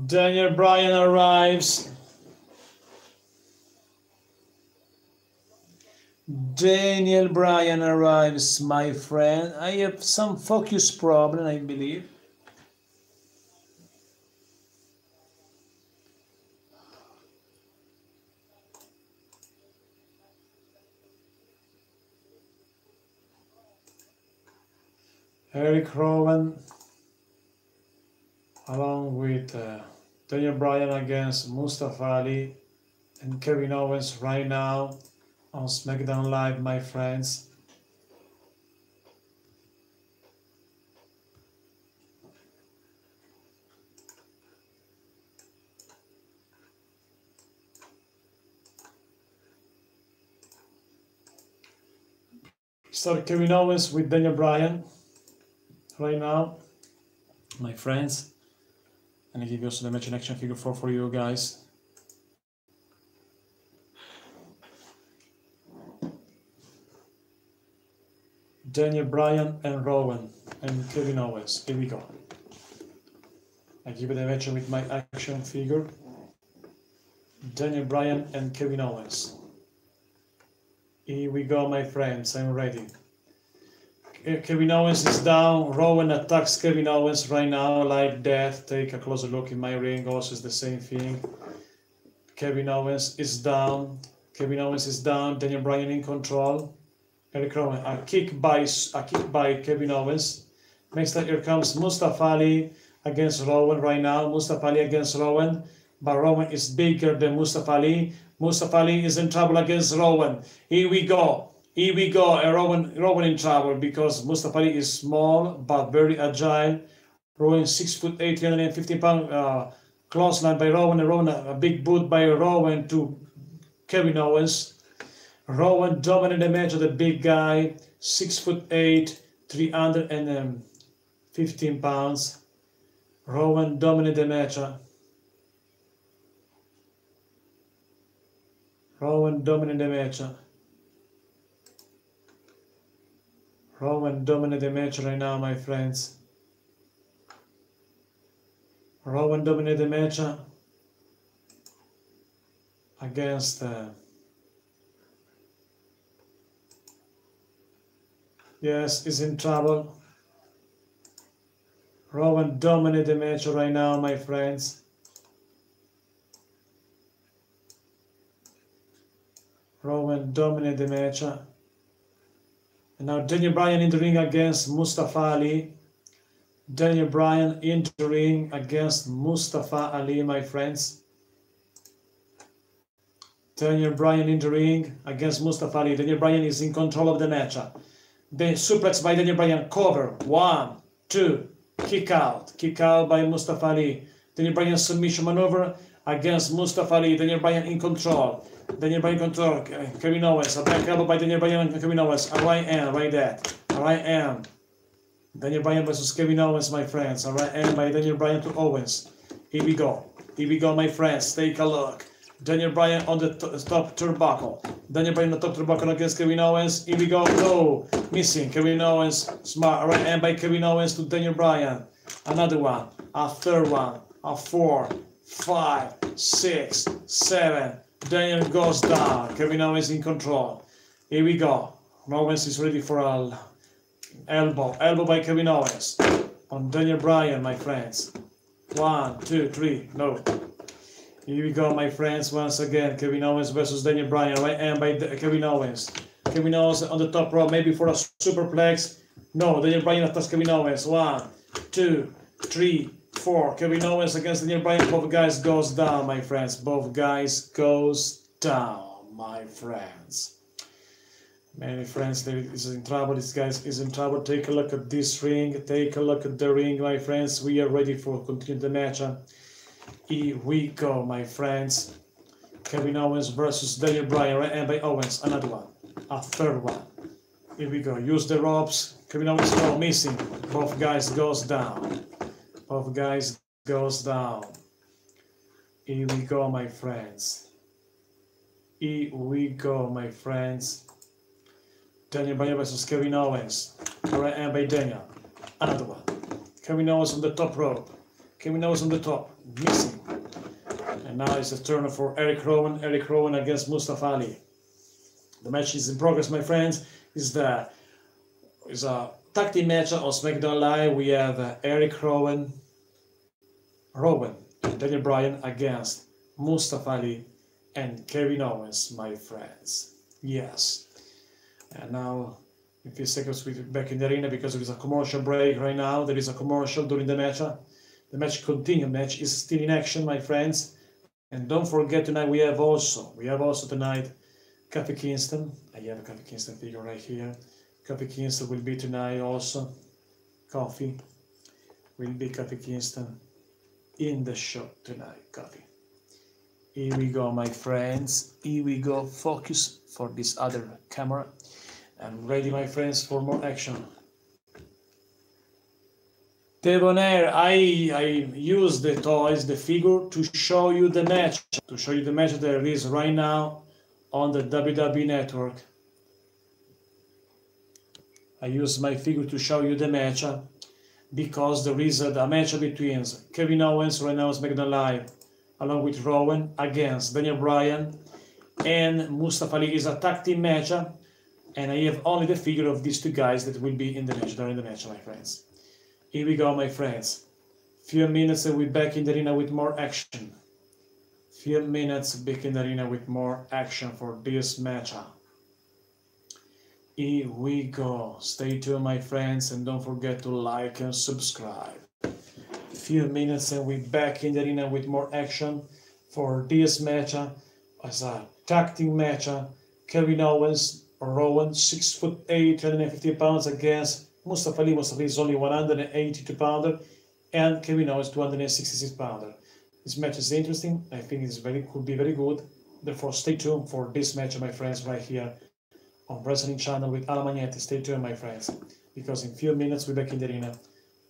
Daniel Bryan arrives. Daniel Bryan arrives, my friend. I have some focus problem, I believe. Eric Rowan, along with Daniel Bryan against Mustafa Ali and Kevin Owens right now on SmackDown Live, my friends. Start Kevin Owens with Daniel Bryan right now, my friends. And I give you also the match in action figure for you guys. Daniel Bryan and Rowan and Kevin Owens. Here we go. I give you the match with my action figure. Daniel Bryan and Kevin Owens. Here we go, my friends. I'm ready. Kevin Owens is down. Rowan attacks Kevin Owens right now like that. Take a closer look in my ring. Also, it's the same thing. Kevin Owens is down. Kevin Owens is down. Daniel Bryan in control. Eric Rowan. A kick by Kevin Owens. Next time here comes Mustafa Ali against Rowan right now. Mustafa Ali against Rowan. But Rowan is bigger than Mustafa Ali. Mustafa Ali is in trouble against Rowan. Here we go. Here we go. Rowan in trouble because Mustafa Ali is small but very agile. Rowan 6'8", 315 pound. Clothesline by Rowan. And Rowan a big boot by Rowan to Kevin Owens. Rowan dominated the match of the big guy, 6'8", 315 pounds. Rowan dominated the match. Rowan dominated the match. Rowan dominated the match right now, my friends. Rowan dominated the match against yes, he's in trouble. Rowan dominated the match right now, my friends. Rowan dominated the match. And now Daniel Bryan in the ring against Mustafa Ali. Daniel Bryan in the ring against Mustafa Ali, my friends. Daniel Bryan in the ring against Mustafa Ali. Daniel Bryan is in control of the match. The suplex by Daniel Bryan, cover, 1, 2, kick out by Mustafa Ali. Daniel Bryan submission maneuver against Mustafa Ali. Daniel Bryan in control. Daniel Bryan control. Kevin Owens, a back elbow by Daniel Bryan and Kevin Owens. A right hand, right there. A right hand. Daniel Bryan versus Kevin Owens, my friends. A right hand by Daniel Bryan to Owens. Here we go. Here we go, my friends. Take a look. Daniel Bryan on the top turnbuckle. Daniel Bryan on the top turnbuckle against Kevin Owens. Here we go. No. Missing. Kevin Owens. Smart. Right hand by Kevin Owens to Daniel Bryan. Another one. A third one. A 4, 5, 6, 7. Daniel goes down. Kevin Owens in control. Here we go. Owens is ready for an elbow. Elbow by Kevin Owens. On Daniel Bryan, my friends. 1, 2, 3. No. Here we go, my friends. Once again, Kevin Owens versus Daniel Bryan. Right hand by Kevin Owens. Kevin Owens on the top rope, maybe for a superplex. No, Daniel Bryan attacks Kevin Owens. 1, 2, 3, 4. Kevin Owens against Daniel Bryan. Both guys goes down, my friends. Both guys goes down, my friends. Many friends, there is in trouble. This guy is in trouble. Take a look at this ring. Take a look at the ring, my friends. We are ready for continue the match. Here we go, my friends. Kevin Owens versus Daniel Bryan, right hand by Owens. Another one. A third one. Here we go. Use the ropes. Kevin Owens go missing. Both guys goes down. Both guys goes down. Here we go, my friends. Here we go, my friends. Daniel Bryan versus Kevin Owens. Right hand by Daniel. Another one. Kevin Owens on the top rope. Kevin Owens on the top. Missing. And now it's a turn for Eric Rowan. Eric Rowan against Mustafa Ali. The match is in progress, my friends. It's a tag team match on SmackDown Live. We have Eric Rowan, and Daniel Bryan against Mustafa Ali and Kevin Owens, my friends. Yes. And now, in a few seconds, we'll be back in the arena because there is a commercial break right now. There is a commercial during the match. The match continues. Match is still in action, my friends. And don't forget, tonight we have also tonight Kofi Kingston. I have a Kofi Kingston figure right here. Kofi Kingston will be tonight also. Kofi Kingston in the show tonight. Kofi. Here we go, my friends. Here we go. Focus for this other camera. I'm ready, my friends, for more action. Debonair, I use the toys, the figure, to show you the match. To show you the match that is right now on the WWE Network. I use my figure to show you the match because there is a match between Kevin Owens right now on SmackDown Live along with Rowan against Daniel Bryan and Mustafa Ali. Is a tag team match, and I have only the figure of these two guys that will be in the match, during the match, my friends. Here we go, my friends. Few minutes and we're back in the arena with more action. Few minutes back in the arena with more action for this match. Here we go. Stay tuned, my friends, and don't forget to like and subscribe. Few minutes and we're back in the arena with more action for this match as a tag team match. Kevin Owens, Rowan, 6'8", 250 pounds against Mustafa Ali. Mustafa Ali is only 182 pounder, and Kevin Owens 266 pounder. This match is interesting. I think could be very good. Therefore, stay tuned for this match, my friends, right here on Wrestling Channel with Ala Magnetti. Stay tuned, my friends, because in a few minutes we're back in the arena.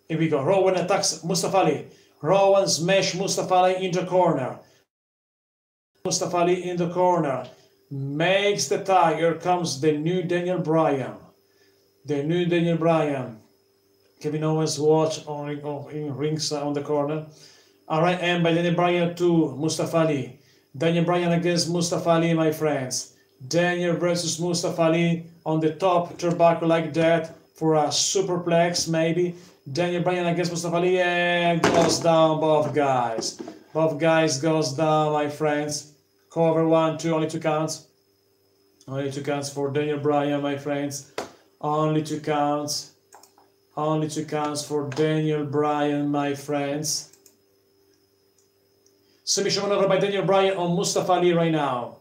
Here we go. Rowan attacks Mustafa Ali. Rowan smash Mustafa Ali in the corner. Mustafa Ali in the corner. Makes the tag. Here comes the new Daniel Bryan. The new Daniel Bryan. Kevin Owens watch in rings on the corner. Alright, and by Daniel Bryan to Mustafa Ali. Daniel Bryan against Mustafa Ali, my friends. Daniel versus Mustafa Ali on the top turnbuckle like that for a superplex, maybe. Daniel Bryan against Mustafa Ali, and goes down both guys. Both guys goes down, my friends. Cover 1, 2, only 2 counts. Only 2 counts for Daniel Bryan, my friends. Only 2 counts. Only 2 counts for Daniel Bryan, my friends. Submission maneuver by Daniel Bryan on Mustafa Ali right now.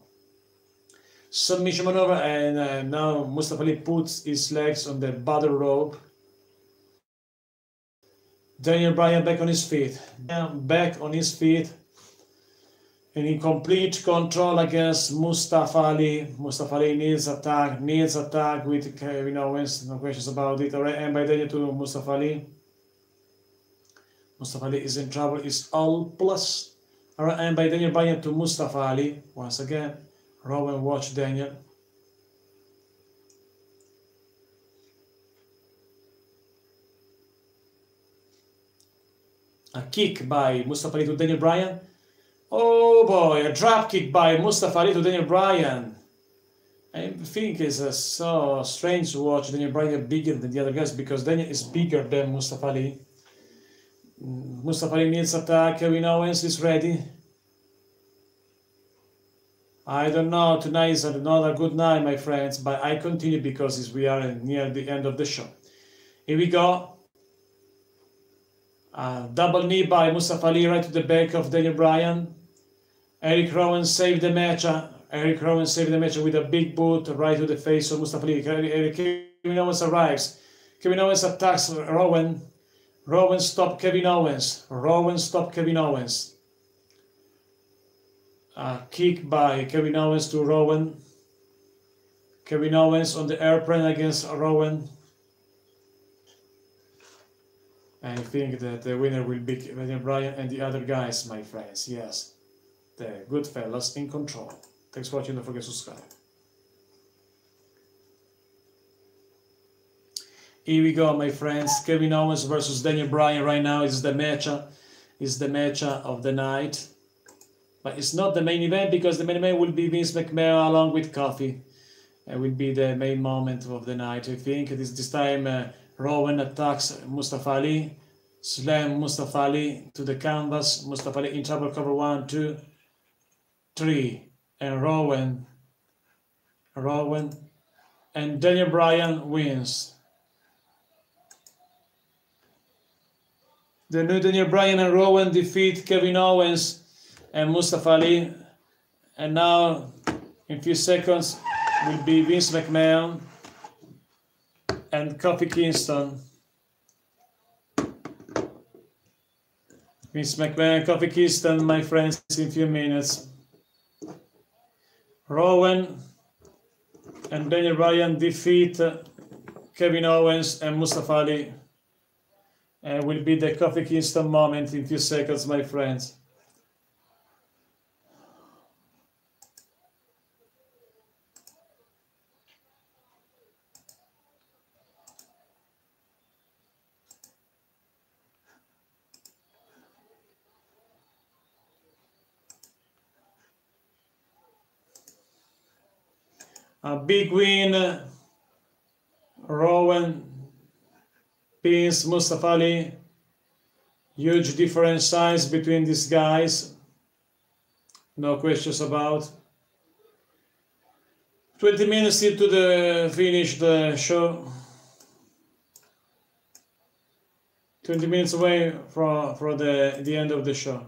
Submission maneuver, and now Mustafa Ali puts his legs on the bottom rope. Daniel Bryan back on his feet. Back on his feet. And in complete control against Mustafa Ali. Mustafa Ali needs attack with Kevin Owens, no questions about it. Alright, and by Daniel to Mustafa Ali. Mustafa Ali is in trouble, is all plus. Alright, and by Daniel Bryan to Mustafa Ali. Once again, Rowan watch Daniel. A kick by Mustafa Ali to Daniel Bryan. Oh boy, a drop kick by Mustafa Ali to Daniel Bryan. I think it's so strange to watch Daniel Bryan bigger than the other guys because Daniel is bigger than Mustafa Ali. Mustafa Ali needs attack. Kevin Owens is ready. I don't know, tonight is not a good night, my friends, but I continue because we are near the end of the show. Here we go. Double knee by Mustafa Ali right to the back of Daniel Bryan. Eric Rowan saved the match. Eric Rowan saved the match with a big boot right to the face of Mustafa Ali. Kevin Owens arrives. Kevin Owens attacks Rowan. Rowan stopped Kevin Owens. Rowan stopped Kevin Owens. Kick by Kevin Owens to Rowan. Kevin Owens on the airplane against Rowan. I think that the winner will be Daniel Bryan and the other guys, my friends. Yes, the good fellas in control. Thanks for watching. Don't forget to subscribe. Here we go, my friends. Kevin Owens versus Daniel Bryan right now is the match. Is the match of the night. But it's not the main event because the main event will be Vince McMahon along with Kofi. It will be the main moment of the night. I think this time Rowan attacks Mustafa Ali, slam Mustafa Ali to the canvas. Mustafa Ali in trouble, cover 1, 2, 3, and Rowan and Daniel Bryan wins. The new Daniel Bryan and Rowan defeat Kevin Owens and Mustafa Ali, and now in a few seconds will be Vince McMahon and Kofi Kingston. Vince McMahon and Kofi Kingston, my friends, in a few minutes. Rowan and Daniel Bryan defeat Kevin Owens and Mustafa Ali. And will be the Kofi Kingston moment in a few seconds, my friends. A big win. Rowan pins Mustafa Ali. Huge difference size between these guys. No questions about. 20 minutes till to the finish the show. 20 minutes away from the end of the show.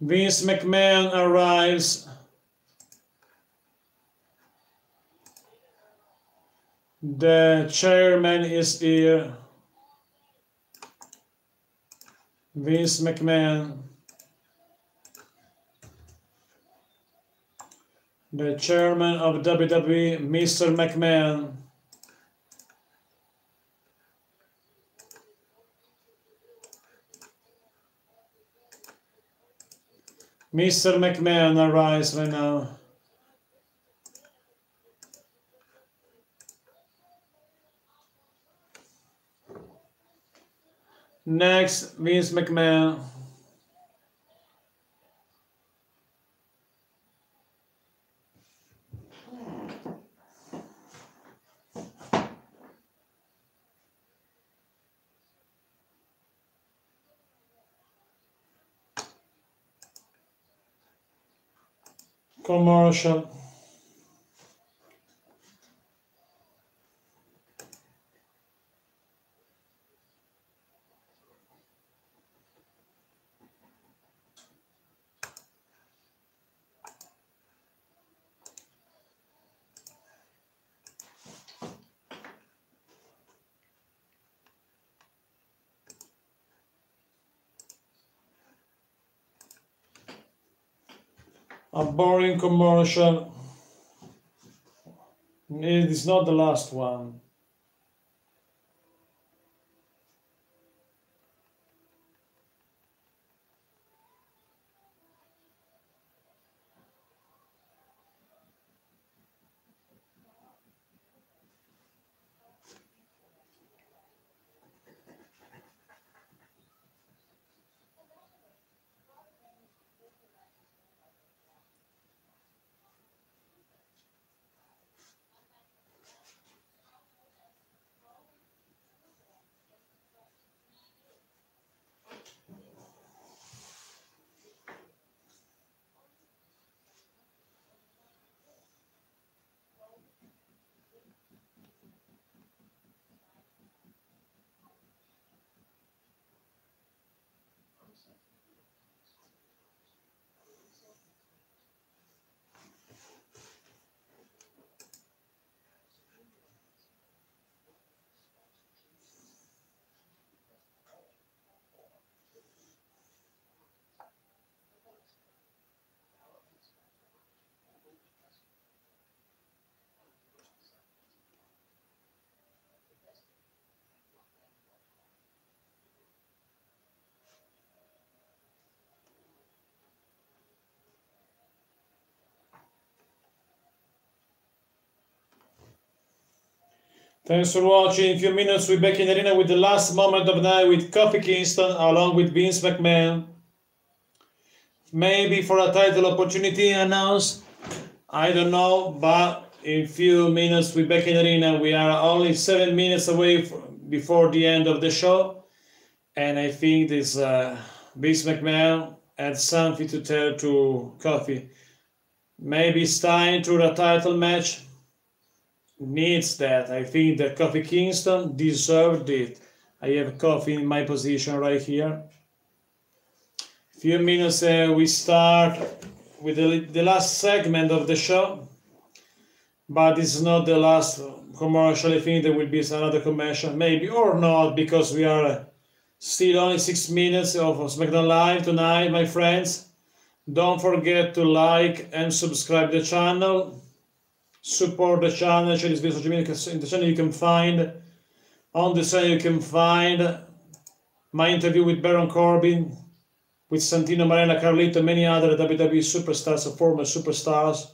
Vince McMahon arrives. The chairman is here. Vince McMahon. The chairman of WWE, Mr. McMahon. Mr. McMahon arrives right now. Next, Vince McMahon. Commercial. A boring commercial. It is not the last one. Thanks for watching. In a few minutes, we're back in the arena with the last moment of the night with Kofi Kingston along with Vince McMahon. Maybe for a title opportunity announced. I don't know, but in a few minutes, we're back in the arena. We are only 7 minutes away before the end of the show. And I think this Vince McMahon had something to tell to Kofi. Maybe it's time to the title match. Needs that. I think that Kofi Kingston deserved it. I have Kofi in my position right here. Few minutes we start with the last segment of the show, but this is not the last commercial. I think there will be another commercial, maybe or not, because we are still only 6 minutes of SmackDown Live tonight, my friends. Don't forget to like and subscribe the channel. Support the channel. Share this video social media. In the channel you can find on the channel you can find my interview with Baron Corbin, with Santino Marella, Carlito, many other WWE superstars or former superstars,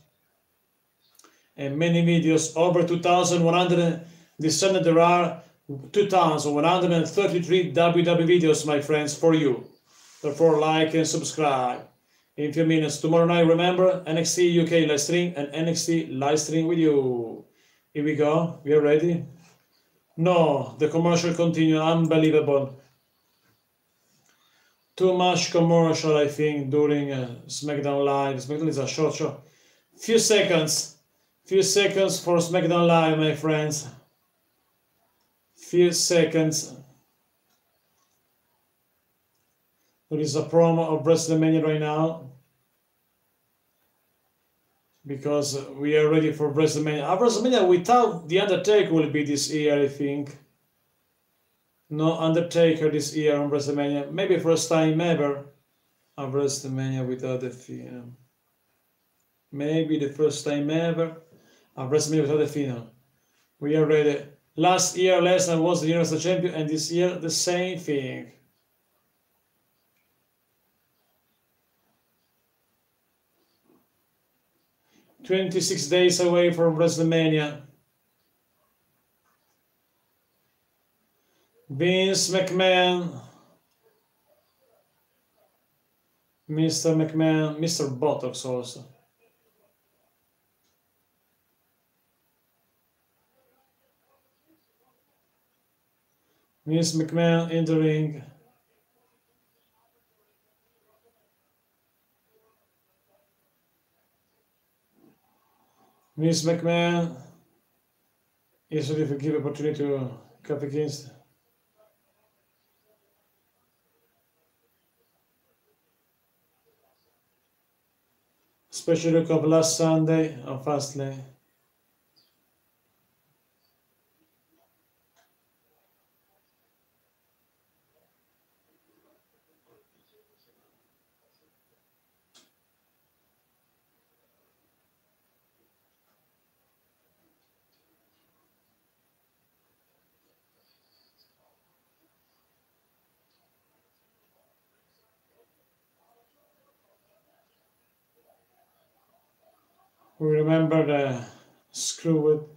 and many videos. Over 2,100. This channel there are 2,133 WWE videos, my friends, for you. Therefore, like and subscribe. In a few minutes, tomorrow night, remember, NXT UK live stream and NXT live stream with you. Here we go. We are ready. No, the commercial continue. Unbelievable. Too much commercial, I think, during SmackDown Live. SmackDown is a short show. Few seconds for SmackDown Live, my friends. Few seconds. There is a promo of WrestleMania right now, because we are ready for WrestleMania. WrestleMania without The Undertaker will be this year, I think. No Undertaker this year on WrestleMania. Maybe first time ever on WrestleMania without the Phenom. Maybe the first time ever on WrestleMania without the Phenom. We are ready. Last year Lesnar was the Universal Champion, and this year the same thing. 26 days away from WrestleMania. Vince McMahon, Mr. McMahon, Mr. Botox also. Vince McMahon in the ring. Vince McMahon is ready to give opportunity to Kofi Kingston. Special look of last Sunday on Fastlane. We remember the screw it.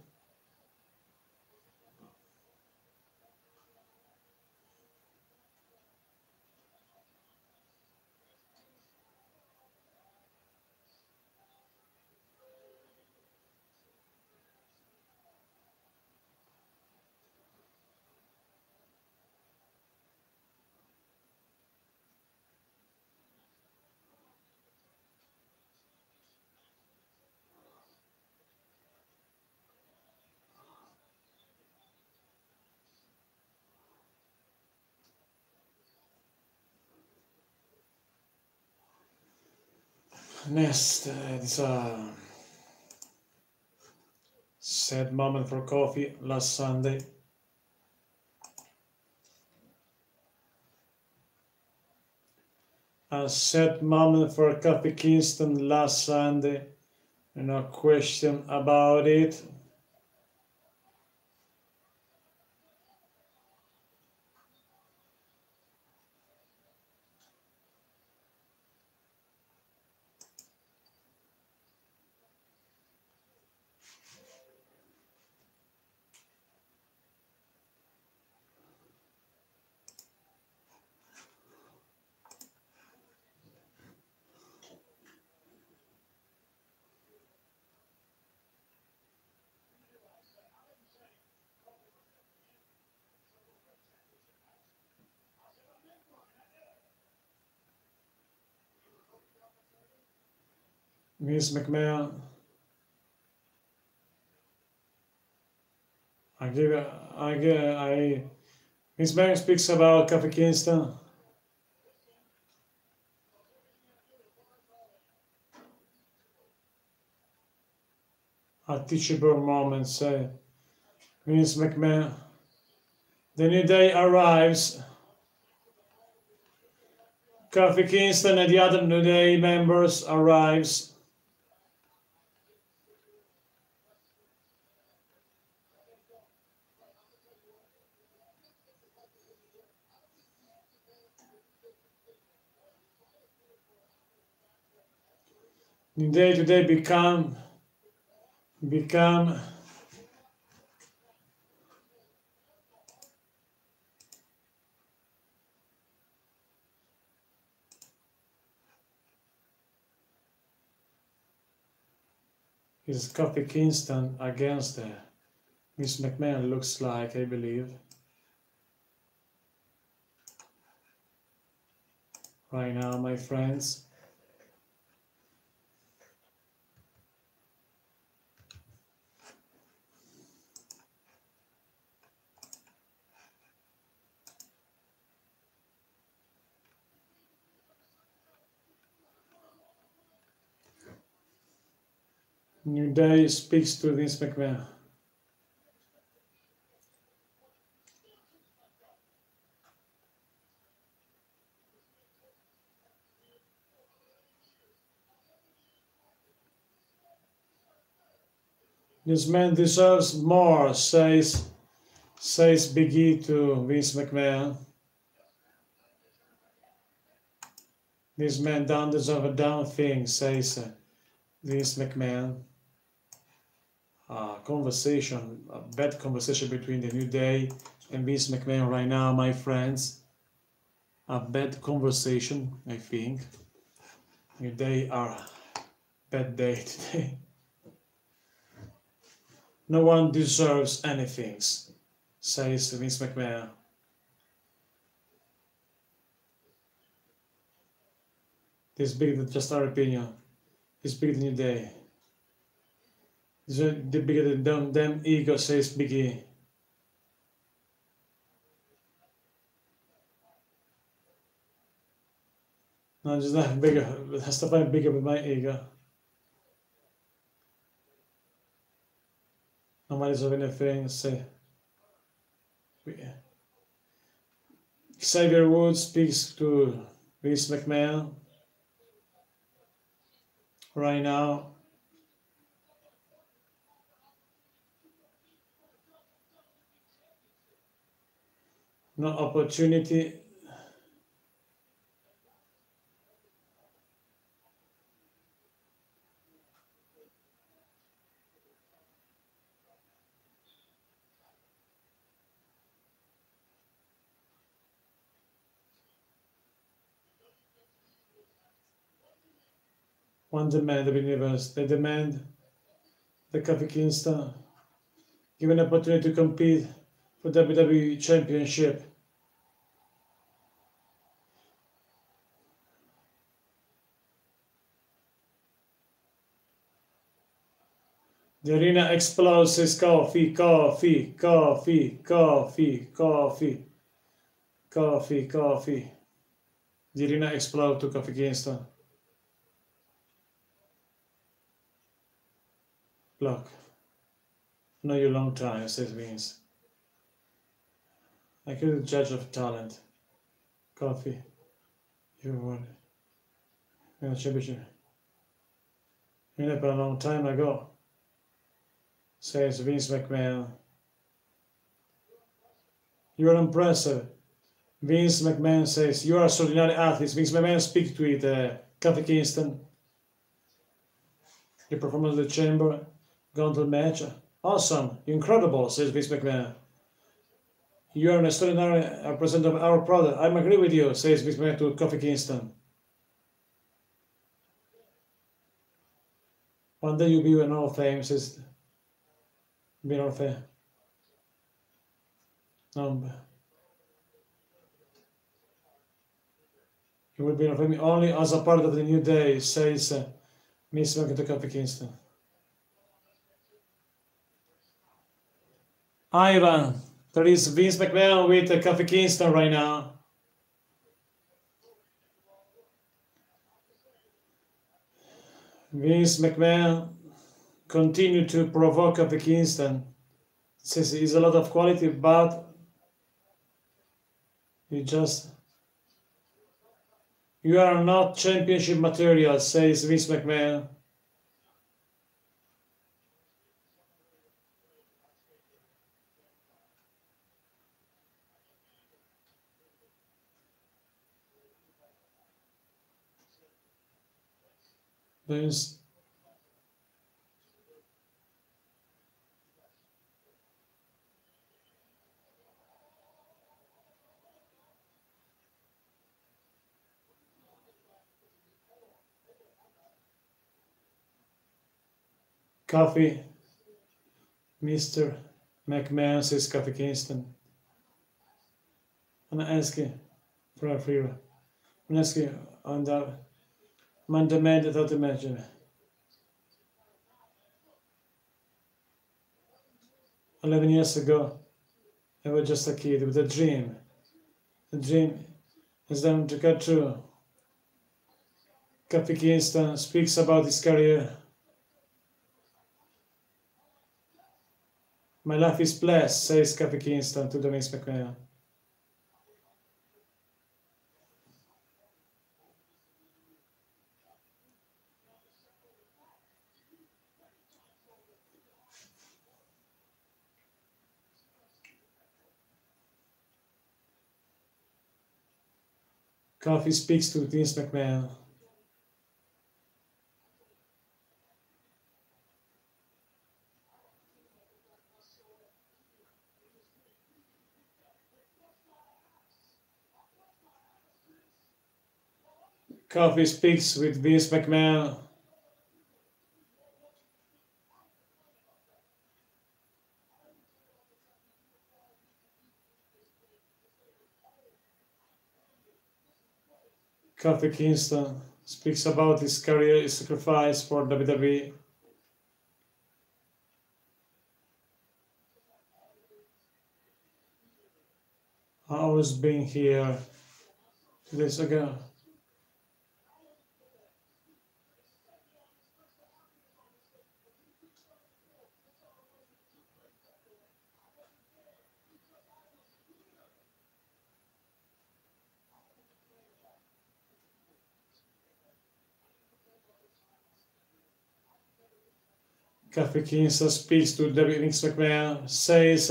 Next, it's a sad moment for Kofi last Sunday. A sad moment for Kofi Kingston last Sunday, no question about it. Vince McMahon. Vince McMahon speaks about Kofi Kingston. A teachable moment, say Vince McMahon. The new day arrives. Kofi Kingston and the other New Day members arrives. New Day today become is Kofi Kingston against Miss McMahon, looks like, I believe. Right now, my friends. New Day speaks to Vince McMahon. This man deserves more, says Big E to Vince McMahon. This man don't deserve a damn thing, says Vince McMahon. Conversation, a bad conversation between the New Day and Vince McMahon right now, my friends. A bad conversation, I think. New Day are bad day today. No one deserves anything, says Vince McMahon. This bigger than just our opinion. This bigger than New Day. The bigger than them ego, says Big E. No, just not bigger. It has to find bigger with my ego. Nobody deserves anything, say. Xavier Woods speaks to Vince McMahon right now. No opportunity. One demand of the universe. They demand the Kofi Kingston given an opportunity to compete for WWE Championship. The arena explodes, says coffee, coffee, coffee, coffee, coffee, coffee, coffee. The arena explodes to Kofi Kingston. Look, I know you a long time, says Vince. I could judge of talent. Coffee. You won. In a championship. You know, a long time ago, says Vince McMahon. You are impressive. Vince McMahon says, you are a extraordinary athlete. Vince McMahon speaks to it, Kofi Kingston. The performance of the chamber, gauntlet match. Awesome, incredible, says Vince McMahon. You are an extraordinary representative of our product. I agree with you, says Vince McMahon to Kofi Kingston. One day you'll be an Hall of Fame, says be an Hall of Fame. You will be an Hall of Fame only as a part of the New Day, says Miss welcome to Kofi Kingston. Ivan, there is Vince McMahon with Kofi Kingston right now. Vince McMahon continue to provoke Kofi Kingston. Says he's a lot of quality, but you are not championship material, says Vince McMahon. Vince. Kofi, Mr. McMahon, says Kofi Kingston. I'm asking for a free. I'm asking on the man without imagine. 11 years ago, I was just a kid with a dream. The dream is done to get true. Kofi Kingston speaks about his career. My life is blessed, says Kofi Kingston to the Vince McMahon. Kofi speaks to Vince McMahon. Kofi speaks with Vince McMahon. Kofi Kingston speaks about his career, his sacrifice for WWE. I was being here 2 days ago. Kofi Kingston speaks to Vince McMahon, says,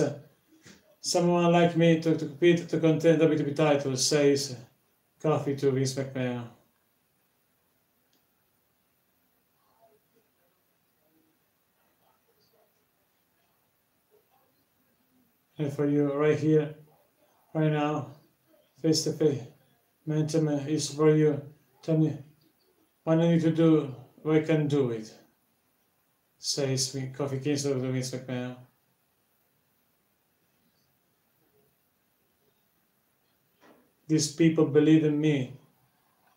someone like me to compete to contend WWE title, says Kofi to Vince McMahon. And for you, right here, right now, face to face, man to man, is for you. Tell me what I need to do, I can do it, says Kofi Kingston to Vince McMahon. These people believe in me,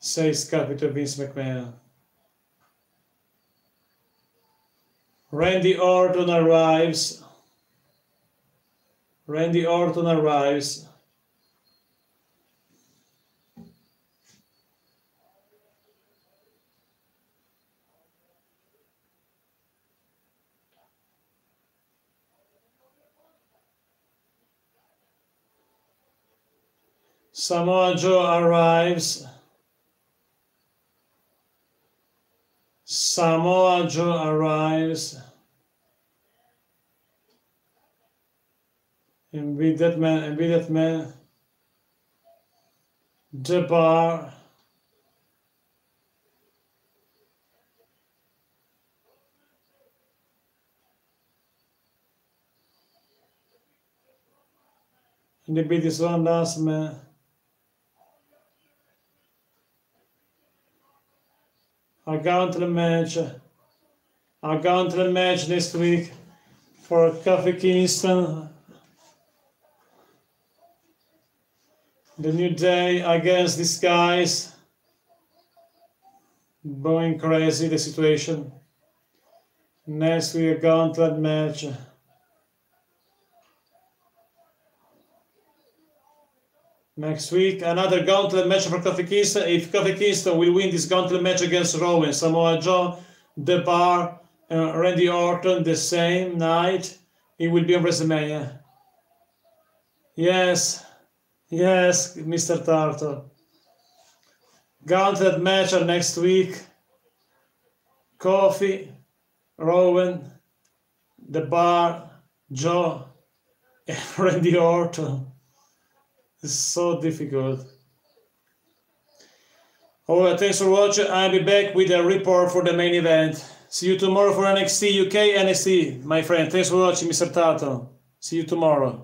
says Kofi to Vince McMahon. Randy Orton arrives. Randy Orton arrives. Samoa Joe arrives. Samoa Joe arrives. And with that man, the bar. And they beat this one last man. I'll go into the match. I'll go into the match next week for Kofi Kingston. The New Day against these guys. Going crazy, the situation. Next week, a gauntlet match. Next week, another gauntlet match for Kofi Kingston. If Kofi Kingston will win this gauntlet match against Rowan, Samoa Joe, The Bar, and Randy Orton the same night, it will be on WrestleMania. Yes, yes, Mr. Tartar. Gauntlet match next week. Kofi, Rowan, The Bar, Joe, and Randy Orton. It's so difficult. Alright, thanks for watching. I'll be back with a report for the main event. See you tomorrow for NXT UK, NXT, my friend. Thanks for watching, Mr. Tato. See you tomorrow.